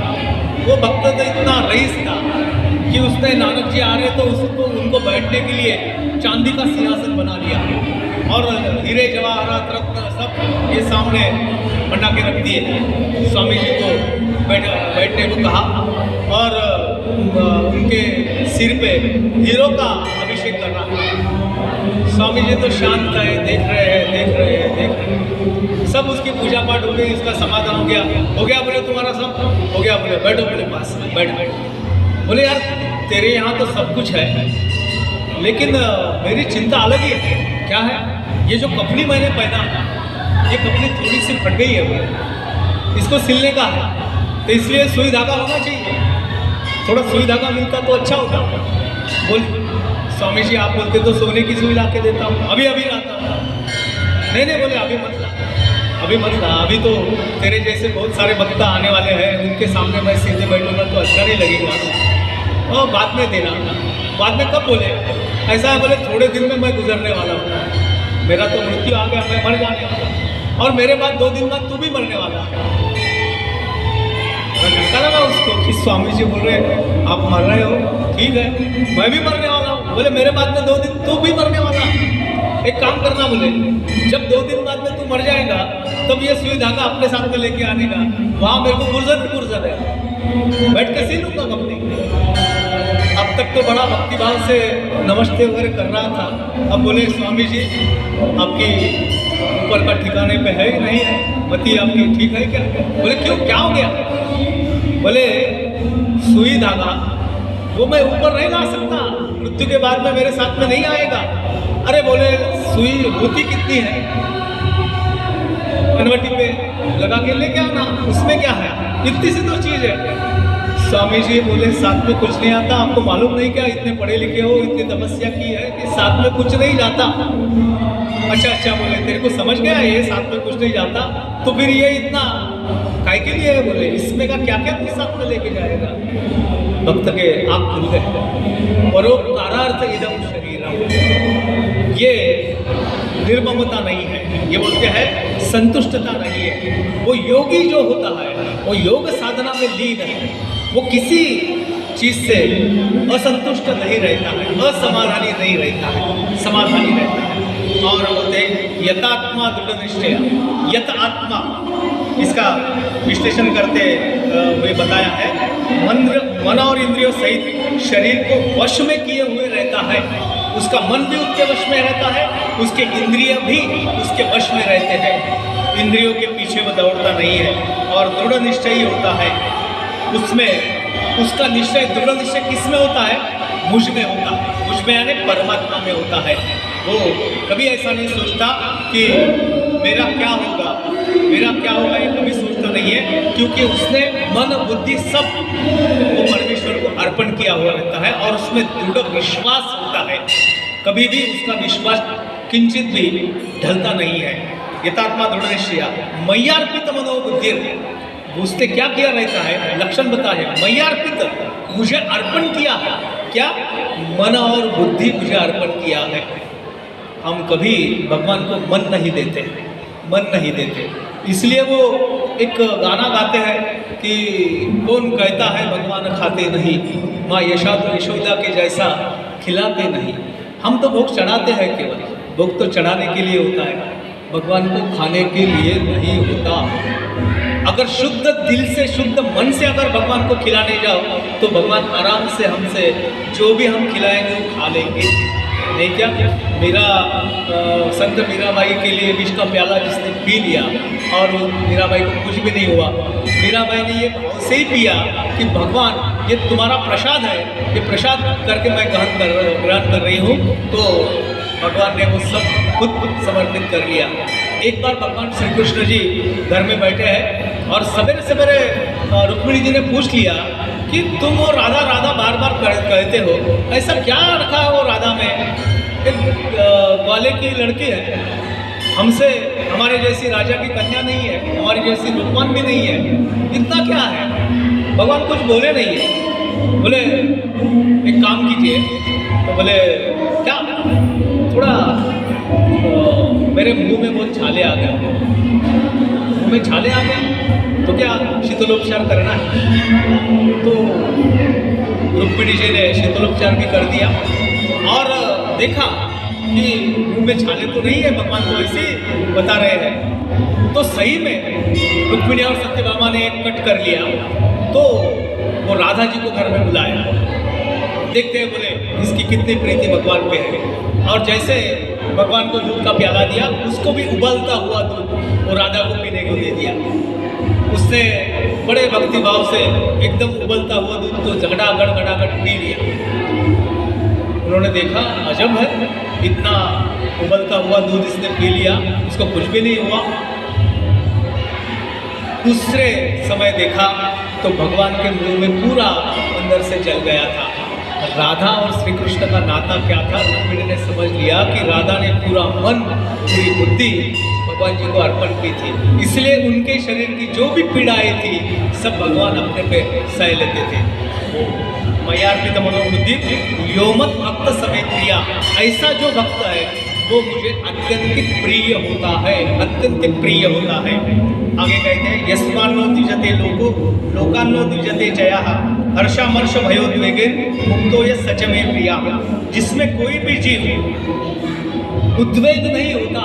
वो भक्त तो इतना रईस था कि उसने नानक जी आ रहे तो उसको उनको बैठने के लिए चांदी का सिंहासन बना लिया और हीरे जवाहरात रत्न सब ये सामने बना के रख दिए। स्वामी जी को बैठने को कहा और उनके सिर पे हीरो का अभिषेक करना। स्वामी जी तो शांत है, देख रहे हैं। सब उसकी पूजा पाठ हो गई, इसका समाधान हो गया। बोले तुम्हारा सब हो गया, बोले बैठो, बोले पास बैठ। बोले यार तेरे यहाँ तो सब कुछ है, लेकिन मेरी चिंता अलग ही है। क्या है? ये जो कपड़ी मैंने पहना, ये कपड़ी थोड़ी सी फट गई है, बोले इसको सिलने का है, तो इसलिए सुई धागा होना चाहिए। थोड़ा सुई धागा मिलता तो अच्छा होता। बोल स्वामी जी आप बोलते तो सोने की सुई ला के देता हूँ, अभी लाता हूँ। नहीं बोले अभी मत ला, अभी तो तेरे जैसे बहुत सारे भक्त आने वाले हैं, उनके सामने मैं सीधे बैठूंगा तो अच्छा नहीं लगेगा, और बाद में देना। बाद में कब? बोले ऐसा है, बोले थोड़े दिन में मैं गुजरने वाला हूँ, मेरा तो मृत्यु आ गया, मैं मर जाने वाला, और मेरे बाद 2 दिन बाद तू भी मरने वाला है। धक्का लगा उसको कि स्वामी जी बोल रहे आप मर रहे हो, ठीक है मैं भी मरने वाला हूँ। बोले मेरे बाद में 2 दिन तू भी मरने वाला। एक काम करना, बोले जब 2 दिन बाद में तू मर जाएगा तब ये सुई धागा अपने साथ में लेके आने का, वहाँ मेरे को फुर्सत है, बैठ के सी लूँगा कपड़े। अब तक तो बड़ा भक्तिभाव से नमस्ते वगैरह कर रहा था। अब बोले स्वामी जी आपकी ऊपर का ठिकाने पे है ही नहीं है, मती आपकी ठीक है क्या? बोले क्यों, क्या हो गया? बोले सुई धागा वो मैं ऊपर नहीं ला सकता, मृत्यु के बाद में मेरे साथ में नहीं आएगा। अरे बोले सुई होती कितनी है, कनवटी पे लगा के लेके आना, उसमें क्या है, इतनी सी तो चीज़ है। स्वामी जी बोले साथ में कुछ नहीं आता, आपको मालूम नहीं क्या, इतने पढ़े लिखे हो, इतनी तपस्या की है कि साथ में कुछ नहीं जाता। अच्छा बोले तेरे को समझ गया ये साथ में कुछ नहीं जाता, तो फिर ये इतना काय के लिए है? बोले इसमें का क्या क्या तू साथ में लेके जाएगा? भक्त के आँख खुल गए। परोपकारार्थ इदम शरीरम, ये निर्ममता नहीं है, ये बोलते हैं संतुष्टता नहीं है। वो योगी जो होता है वो योग साधना में लीन है, वो किसी चीज़ से असंतुष्ट नहीं रहता है, असमाधानी नहीं रहता है, समाधानी रहता है। और बोलते हैं यथात्मा दृढ़ निश्चय, यथ आत्मा, इसका विश्लेषण करते हुए बताया है मन और इंद्रियों सहित शरीर को वश में किए हुए रहता है, उसका मन भी उसके वश में रहता है, उसके इंद्रिय भी उसके वश में रहते हैं, इंद्रियों के पीछे वो दौड़ता नहीं है। और दृढ़ निश्चय ही होता है उसमें, उसका निश्चय, दृढ़ निश्चय किस में होता है? मुझ में होता है, मुझ में यानी परमात्मा में होता है। वो कभी ऐसा नहीं सोचता कि मेरा क्या होगा, ये कभी सोचता नहीं है, क्योंकि उसने मन बुद्धि सब वो परमेश्वर को अर्पण किया हुआ रहता है और उसमें दृढ़ विश्वास होता है, कभी भी उसका विश्वास किंचित भी ढलता नहीं है। यथात्मा दृढ़ निश्चय मय्यार्पित मनोबुद्धि, उसने क्या किया रहता है, लक्षण बताया मय्यार्पित, मुझे अर्पण किया है, क्या मन और बुद्धि मुझे अर्पण किया है। हम कभी भगवान को मन नहीं देते, इसलिए वो एक गाना गाते हैं कि कौन कहता है भगवान खाते नहीं, माँ यशोदा के जैसा खिलाते नहीं। हम तो भोग चढ़ाते हैं, केवल भोग तो चढ़ाने के लिए होता है, भगवान को खाने के लिए नहीं होता। अगर शुद्ध दिल से शुद्ध मन से अगर भगवान को खिलाने जाओ तो भगवान आराम से हमसे जो भी हम खिलाएंगे वो खा लेंगे। नहीं क्या मेरा संत मीराबाई के लिए विष का प्याला जिसने पी लिया और मीराबाई को कुछ भी नहीं हुआ, मीराबाई ने ये भाव से ही पिया कि भगवान ये तुम्हारा प्रसाद है, ये प्रसाद करके मैं ग्रहण कर रही हूँ। तो भगवान ने वो सब खुद समर्पित कर लिया। एक बार भगवान श्री कृष्ण जी घर में बैठे हैं और सवेरे सवेरे रुक्मिणी जी ने पूछ लिया कि तुम वो राधा राधा बार बार कहते हो, ऐसा क्या रखा है वो राधा में? एक ग्वाले की लड़की है, हमसे हमारे जैसी राजा की कन्या नहीं है, हमारी जैसी रूपवान भी नहीं है, इतना क्या है? भगवान कुछ बोले नहीं है। बोले एक काम कीजिए, तो बोले क्या? थोड़ा मेरे मुंह में बहुत छाले आ गए, मुंह में छाले आ गए तो क्या शीतलोपचार करना है? तो रुक्मिणी जी ने शीतलोपचार भी कर दिया और देखा कि मुंह में छाले तो नहीं है, भगवान को ऐसे बता रहे हैं। तो सही में रुक्मिणी और सत्यभामा ने एक कट कर लिया, तो वो राधा जी को घर में बुलाया। देखते हैं बोले इसकी कितनी प्रीति भगवान पे है। और जैसे भगवान को दूध का प्याला दिया, उसको भी उबलता हुआ दूध वो राधा को पीने को दे दिया। उसने बड़े भक्ति भाव से एकदम उबलता हुआ दूध को गड़गड़ पी लिया। उन्होंने देखा अजब है, इतना उबलता हुआ दूध इसने पी लिया, इसको कुछ भी नहीं हुआ। दूसरे समय देखा तो भगवान के मुंह में पूरा अंदर से जल गया था। राधा और श्री कृष्ण का नाता क्या था, रुक्मिणी ने समझ लिया कि राधा ने पूरा मन पूरी बुद्धि भगवान जी को अर्पण की थी, इसलिए उनके शरीर की जो भी पीड़ाएं थी सब भगवान अपने पे सह लेते थे। मयार्पित मनोबुद्धि योमत भक्त समेत प्रिया, ऐसा जो भक्त है वो मुझे अत्यंत प्रिय होता है, अत्यंत प्रिय होता है। आगे कहते हैं यस्मान्नो द्विजते लोको लोकान्नो द्विजते जया हर्षामर्ष भयोद्वेगे मुक्तो ये सच में प्रिया, जिसमें कोई भी जीव उद्वेग नहीं होता।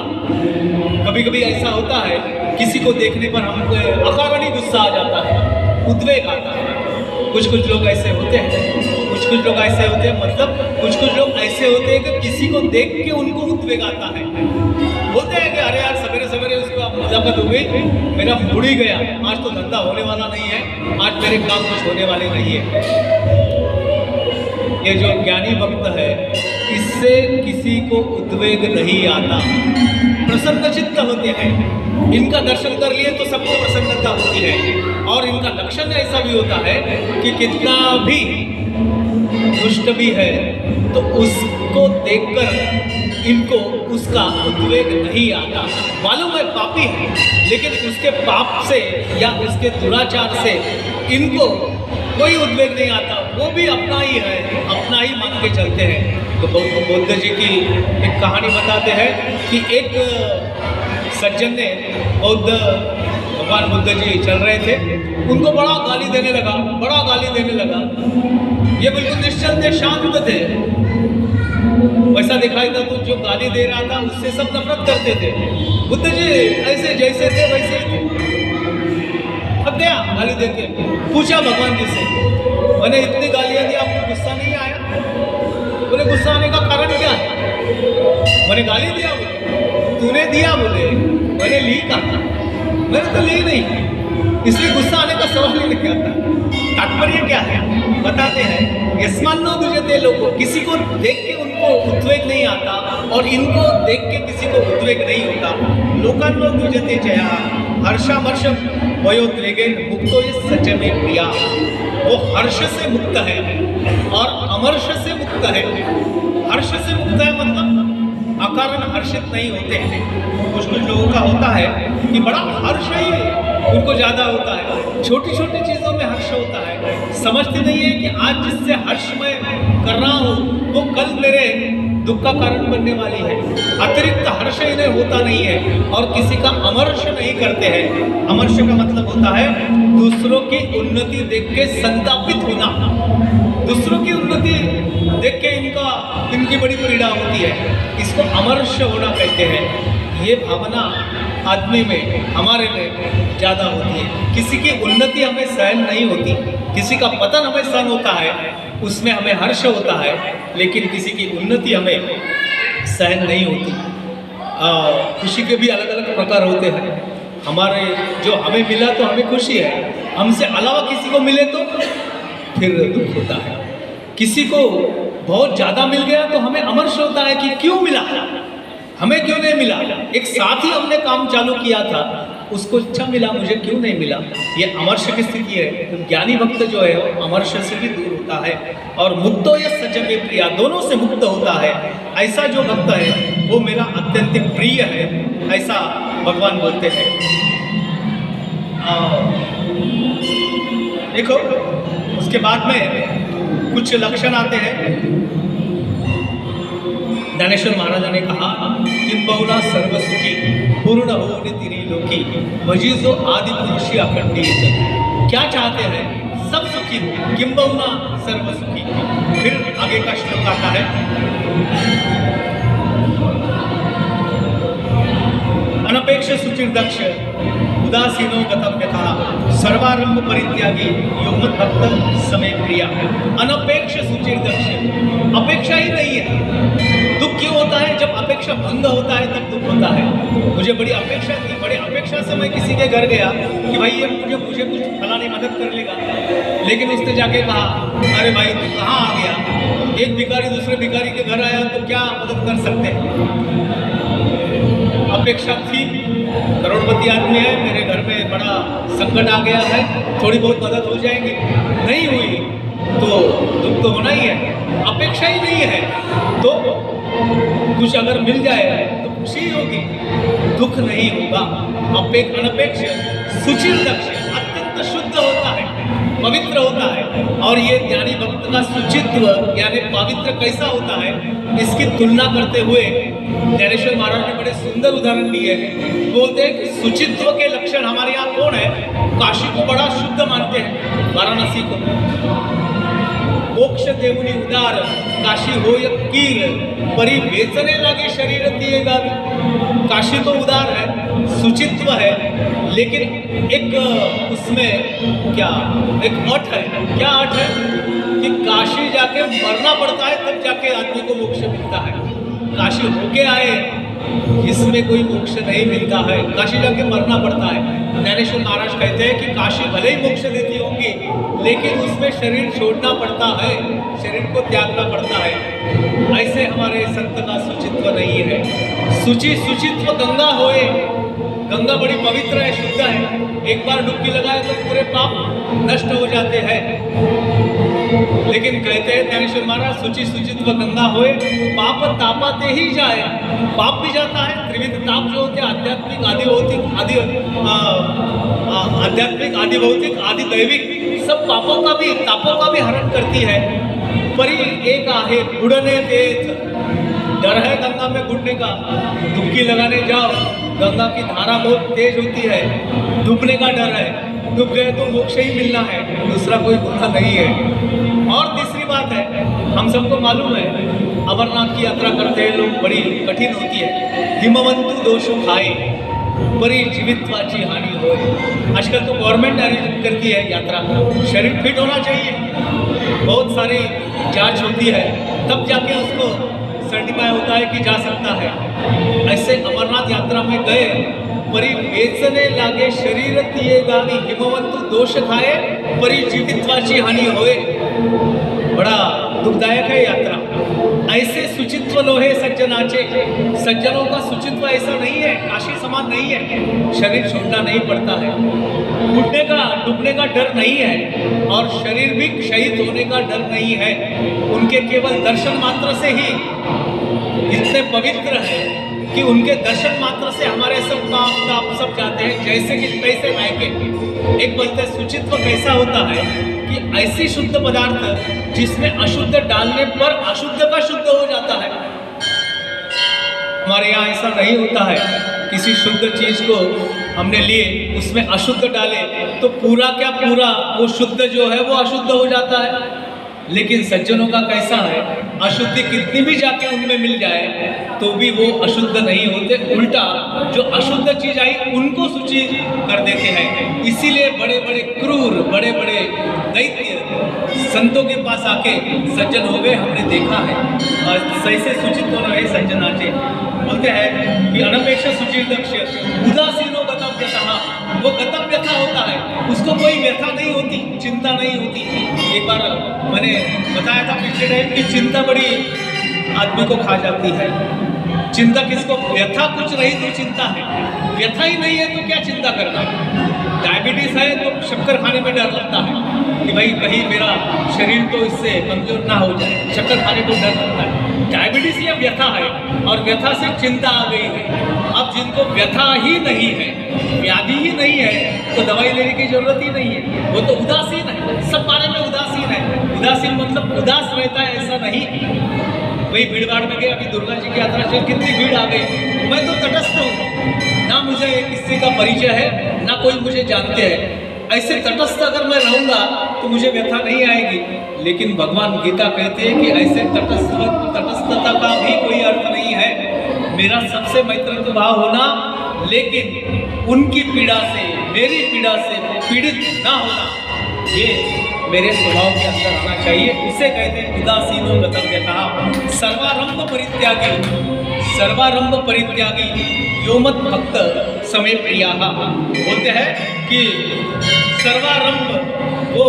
कभी कभी ऐसा होता है किसी को देखने पर हमको अकारण ही गुस्सा आ जाता है, उद्वेग आता है। कुछ लोग ऐसे होते हैं, कुछ लोग ऐसे होते हैं, मतलब कुछ लोग ऐसे होते हैं कि किसी को देख के उनको उद्वेग आता है। बोलते हैं कि अरे यार सवेरे सवेरे उसको आप मुलाकात हो गई, मेरा मूड ही गया, आज तो धंधा होने वाला नहीं है, आज मेरे काम कुछ होने वाले नहीं है। ये जो ज्ञानी भक्त है इससे किसी को उद्वेग नहीं आता, प्रसन्न चित्त होते हैं। इनका दर्शन कर लिए तो सबको प्रसन्नता होती है। और इनका लक्षण ऐसा भी होता है कि कितना भी दुष्ट भी है तो उसको देखकर इनको उसका उद्वेग नहीं आता। मालूम है पापी है, लेकिन उसके पाप से या उसके दुराचार से इनको कोई उद्वेग नहीं आता, वो भी अपना ही है, अपना ही मान के चलते हैं। तो बुद्ध जी की एक कहानी बताते हैं कि एक सज्जन ने भगवान बुद्ध जी चल रहे थे, उनको बड़ा गाली देने लगा। ये बिल्कुल निश्चल थे, शांत थे। वैसा दिखाई था तो जो गाली दे रहा था उससे सब नफरत करते थे। बुद्ध जी ऐसे जैसे थे वैसे ही थे। थक गया गाली देके, पूछा भगवान जी से, मैंने इतनी गालियां दी, आपको गुस्सा नहीं आया? बोले गुस्सा आने का कारण क्या है? मैंने गाली दिया? बोले तूने दिया? बोले मैंने ली कहा? मैंने तो ली नहीं, इसलिए गुस्सा आने का सवाल ही नहीं आता। तात्पर्य क्या है बताते हैं, यस्मान्नो द्विजते लोको, किसी को देख के उनको उद्वेग नहीं आता और इनको देख के किसी को उद्वेग नहीं होता। लोकान्नो द्विजते जया हर्षामर्ष वयोद्वेगे मुक्तो ये सच में प्रिया, वो हर्ष से मुक्त है और अमर्ष से मुक्त है। हर्ष से मुक्त है मतलब अकारण हर्षित नहीं होते हैं। कुछ लोगों का होता है कि बड़ा हर्ष ही उनको ज़्यादा होता है, छोटी छोटी चीज़ों में हर्ष होता है, समझते नहीं है कि आज जिससे हर्ष मैं कर रहा हूँ वो कल मेरे दुख का कारण बनने वाली है। अतिरिक्त हर्ष इन्हें होता नहीं है और किसी का अमर्ष नहीं करते हैं। अमर्ष का मतलब होता है दूसरों की उन्नति देख के संतापित होना, दूसरों की उन्नति देख के इनकी बड़ी पीड़ा होती है, इसको अमर्ष होना कहते हैं। ये भावना आदमी में, हमारे में ज़्यादा होती है। किसी की उन्नति हमें सहन नहीं होती, किसी का पतन हमें सहन होता है, उसमें हमें हर्ष होता है, लेकिन किसी की उन्नति हमें सहन नहीं होती। खुशी के भी अलग अलग प्रकार होते हैं। हमारे जो हमें मिला तो हमें खुशी है, हमसे अलावा किसी को मिले तो फिर दुख होता है। किसी को बहुत ज़्यादा मिल गया तो हमें अमर्ष होता है कि क्यों मिला, हमें क्यों नहीं मिला। एक साथ ही हमने काम चालू किया था, उसको अच्छा मिला, मुझे क्यों नहीं मिला। ये अमर्ष की स्थिति है। तो ज्ञानी भक्त जो है वो अमर्ष से भी दूर होता है और मुक्तो या सजगे प्रिया, दोनों से मुक्त होता है। ऐसा जो भक्त है वो मेरा अत्यंत प्रिय है, ऐसा भगवान बोलते हैं। देखो उसके बाद में कुछ लक्षण आते हैं। ज्ञानेश्वर महाराज ने कहा किम बहुला सर्वसुखी पूर्ण हो तिरी लोकी भजिजो आदि पुरुषी अखंडित। क्या चाहते हैं? सब सुखी हो, किम बहुला सर्वसुखी। फिर आगे का श्लोक आता है, अनपेक्ष सुचिर्दक्ष उदासीनो गतव्यथा सर्वारंभ परित्यागी यो मत भक्त समय प्रिया। अनपेक्ष सुचिर्दक्ष, अपेक्षा ही नहीं है। दुख क्यों होता है? जब अपेक्षा भंग होता है तब दुख होता है। मुझे बड़ी अपेक्षा थी, बड़ी अपेक्षा से मैं किसी के घर गया कि भाई ये मुझे कुछ फलानी मदद कर लेगा, लेकिन उसने जाके कहा अरे भाई तू कहाँ आ गया, एक भिखारी दूसरे भिखारी के घर आया तो क्या मदद कर सकते हैं। अपेक्षा थी, करोड़पति आदमी है, मेरे घर में बड़ा संकट आ गया है, थोड़ी बहुत मदद हो जाएगी, नहीं हुई तो दुख तो होना ही है। अपेक्षा ही नहीं है तो कुछ अगर मिल जाए तो खुशी होगी, दुख नहीं होगा। अनपेक्ष सुचिर दक्ष, अत्यंत शुद्ध होता है, पवित्र होता है। और ये ज्ञानी भक्त का शुचित्व यानी पवित्र कैसा होता है, इसकी तुलना करते हुए ज्ञानेश्वर महाराज ने बड़े सुंदर उदाहरण दिए हैं। बोलते हैं कि शुचित्व के लक्षण हमारे यहाँ कौन है? काशी को बड़ा शुद्ध मानते हैं, वाराणसी को। मोक्ष देवनी उदार काशी हो या कीर परी बेचने लगे शरीर दिएगा। काशी तो उदार है, शुचित्व है, लेकिन एक उसमें क्या एक अट है। क्या अट है? कि काशी जाके मरना पड़ता है तब जाके आदमी को मोक्ष मिलता है। काशी होके आए इसमें कोई मोक्ष नहीं मिलता है, काशी जाके मरना पड़ता है। ज्ञानेश्वर महाराज कहते हैं कि काशी भले ही मोक्ष देती होंगी, लेकिन उसमें शरीर छोड़ना पड़ता है, शरीर को त्यागना पड़ता है। ऐसे हमारे संत का शुचित्व नहीं है। शुचित्व गंगा होए, गंगा बड़ी पवित्र है, शुद्ध है, एक बार डुबकी लगाए तो पूरे पाप नष्ट हो जाते हैं। लेकिन कहते हैं ज्ञानेश्वर महाराज शुचित्व गंगा होए पाप तापाते ही जाए। पाप भी जाता है, त्रिविध ताप जो होते हैं, आध्यात्मिक आदि भौतिक आदि भौतिक आदि दैविक, सब तापों का भी हरण करती है। परी एक आहे बुड़ने देत, डर है गंगा में बुड़ने का। डुबकी लगाने जाओ, गंगा की धारा बहुत तेज होती है, डूबने का डर है, डूब गए तो मोक्ष ही मिलना है, दूसरा कोई गुना नहीं है। और तीसरी बात है, हम सबको मालूम है अमरनाथ की यात्रा करते हैं लोग, बड़ी कठिन होती है। हिमवंतु दोष खाए बड़ी जीवित्वाची हानि हो। आजकल तो गवर्नमेंट अरेंज करती है यात्रा, शरीर फिट होना चाहिए, बहुत सारी जांच होती है, तब जाके उसको सर्टिफाई होता है कि जा सकता है। ऐसे अमरनाथ यात्रा में गए, परी बेचने लागे शरीर तिये गावी हिमवंतु दोष खाए परी जीवित्वाची हानि होए। बड़ा दुखदायक है यात्रा। ऐसे शुचित्व लोहे सज्जनाचे, सज्जनों का शुचित्व ऐसा नहीं है, काशी समान नहीं है। शरीर छोड़ना नहीं पड़ता है, डूबने का डर नहीं है, और शरीर भी शहीद होने का डर नहीं है। उनके केवल दर्शन मात्र से ही इतने पवित्र है कि उनके दर्शन मात्र से हमारे सब पाप ताप सब जाते हैं, जैसे कि कैसे लायके। एक बोलते शुचित्व कैसा होता है कि ऐसी शुद्ध पदार्थ जिसमें अशुद्ध डालने पर अशुद्ध का शुद्ध हो जाता है। हमारे यहाँ ऐसा नहीं होता है, किसी शुद्ध चीज को हमने लिए उसमें अशुद्ध डाले तो पूरा क्या पूरा वो शुद्ध जो है वो अशुद्ध हो जाता है। लेकिन सज्जनों का कैसा है, अशुद्धि कितनी भी जाके उनमें मिल जाए तो भी वो अशुद्ध नहीं होते, उल्टा जो अशुद्ध चीज आई उनको शुचि कर देते हैं। इसीलिए बड़े बड़े क्रूर, बड़े बड़े दैत्य संतों के पास आके सज्जन हो गए, हमने देखा है। और सही से सूचित तो रहे सज्जनाचे, बोलते हैं कि अनपेक्ष शुचि दक्ष उदासीनो गतम व्यथा, वो गतम व्यथा होता है, उसको कोई व्यथा नहीं होती, चिंता नहीं होती। एक बार मैंने बताया था पिछले टाइम कि चिंता बड़ी आदमी को खा जाती है। चिंता किसको, व्यथा कुछ नहीं तो चिंता है, व्यथा ही नहीं है तो क्या चिंता करना। डायबिटीज है तो शक्कर खाने में डर लगता है कि भाई कहीं मेरा शरीर तो इससे कमजोर ना हो जाए, शक्कर खाने को डर लगता है। डायबिटीज या व्यथा है और व्यथा से चिंता आ गई है। अब जिनको व्यथा ही नहीं है, व्याधि ही नहीं है, तो दवाई लेने की जरूरत ही नहीं है, वो तो उदासीन है, सब बारे में उदासीन है। उदासीन मतलब उदास रहता है ऐसा नहीं। वही भीड़ भाड़ में गए, अभी दुर्गा जी की यात्रा से कितनी भीड़ आ गई, मैं तो तटस्थ हूँ, ना मुझे किसी का परिचय है ना कोई मुझे जानते हैं। ऐसे तटस्थ अगर मैं रहूँगा तो मुझे व्यथा नहीं आएगी। लेकिन भगवान गीता कहते हैं कि ऐसे तटस्थता का भी कोई अर्थ नहीं है। मेरा सबसे मैत्रित्व भाव होना, लेकिन उनकी पीड़ा से, मेरी पीड़ा से पीड़ित ना होना, ये मेरे स्वभाव के अंदर आना चाहिए। इसे कहते हैं उदासीनो गतम व्यथा। सर्वारंभ परित्यागी, सर्वारंभ परित्यागी यो मत भक्त समय प्रिया। बोलते हैं कि सर्वारंभ वो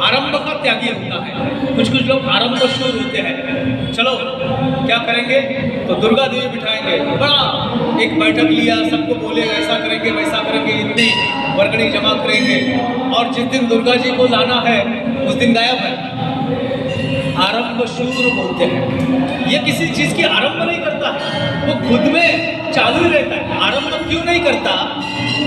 आरंभ का त्यागी होता है। कुछ कुछ लोग आरंभ शूर होते हैं, चलो क्या करेंगे तो दुर्गा देवी बिठाएंगे, बड़ा एक बैठक लिया, सबको बोले ऐसा करेंगे वैसा करेंगे, इतनी वर्गणी जमा करेंगे, और जिस दिन दुर्गा जी को लाना है उस दिन गायब है। आरंभ शूर बोलते हैं। ये किसी चीज की आरंभ नहीं करता है, वो खुद में चालू ही रहता है। आरंभ क्यों नहीं करता,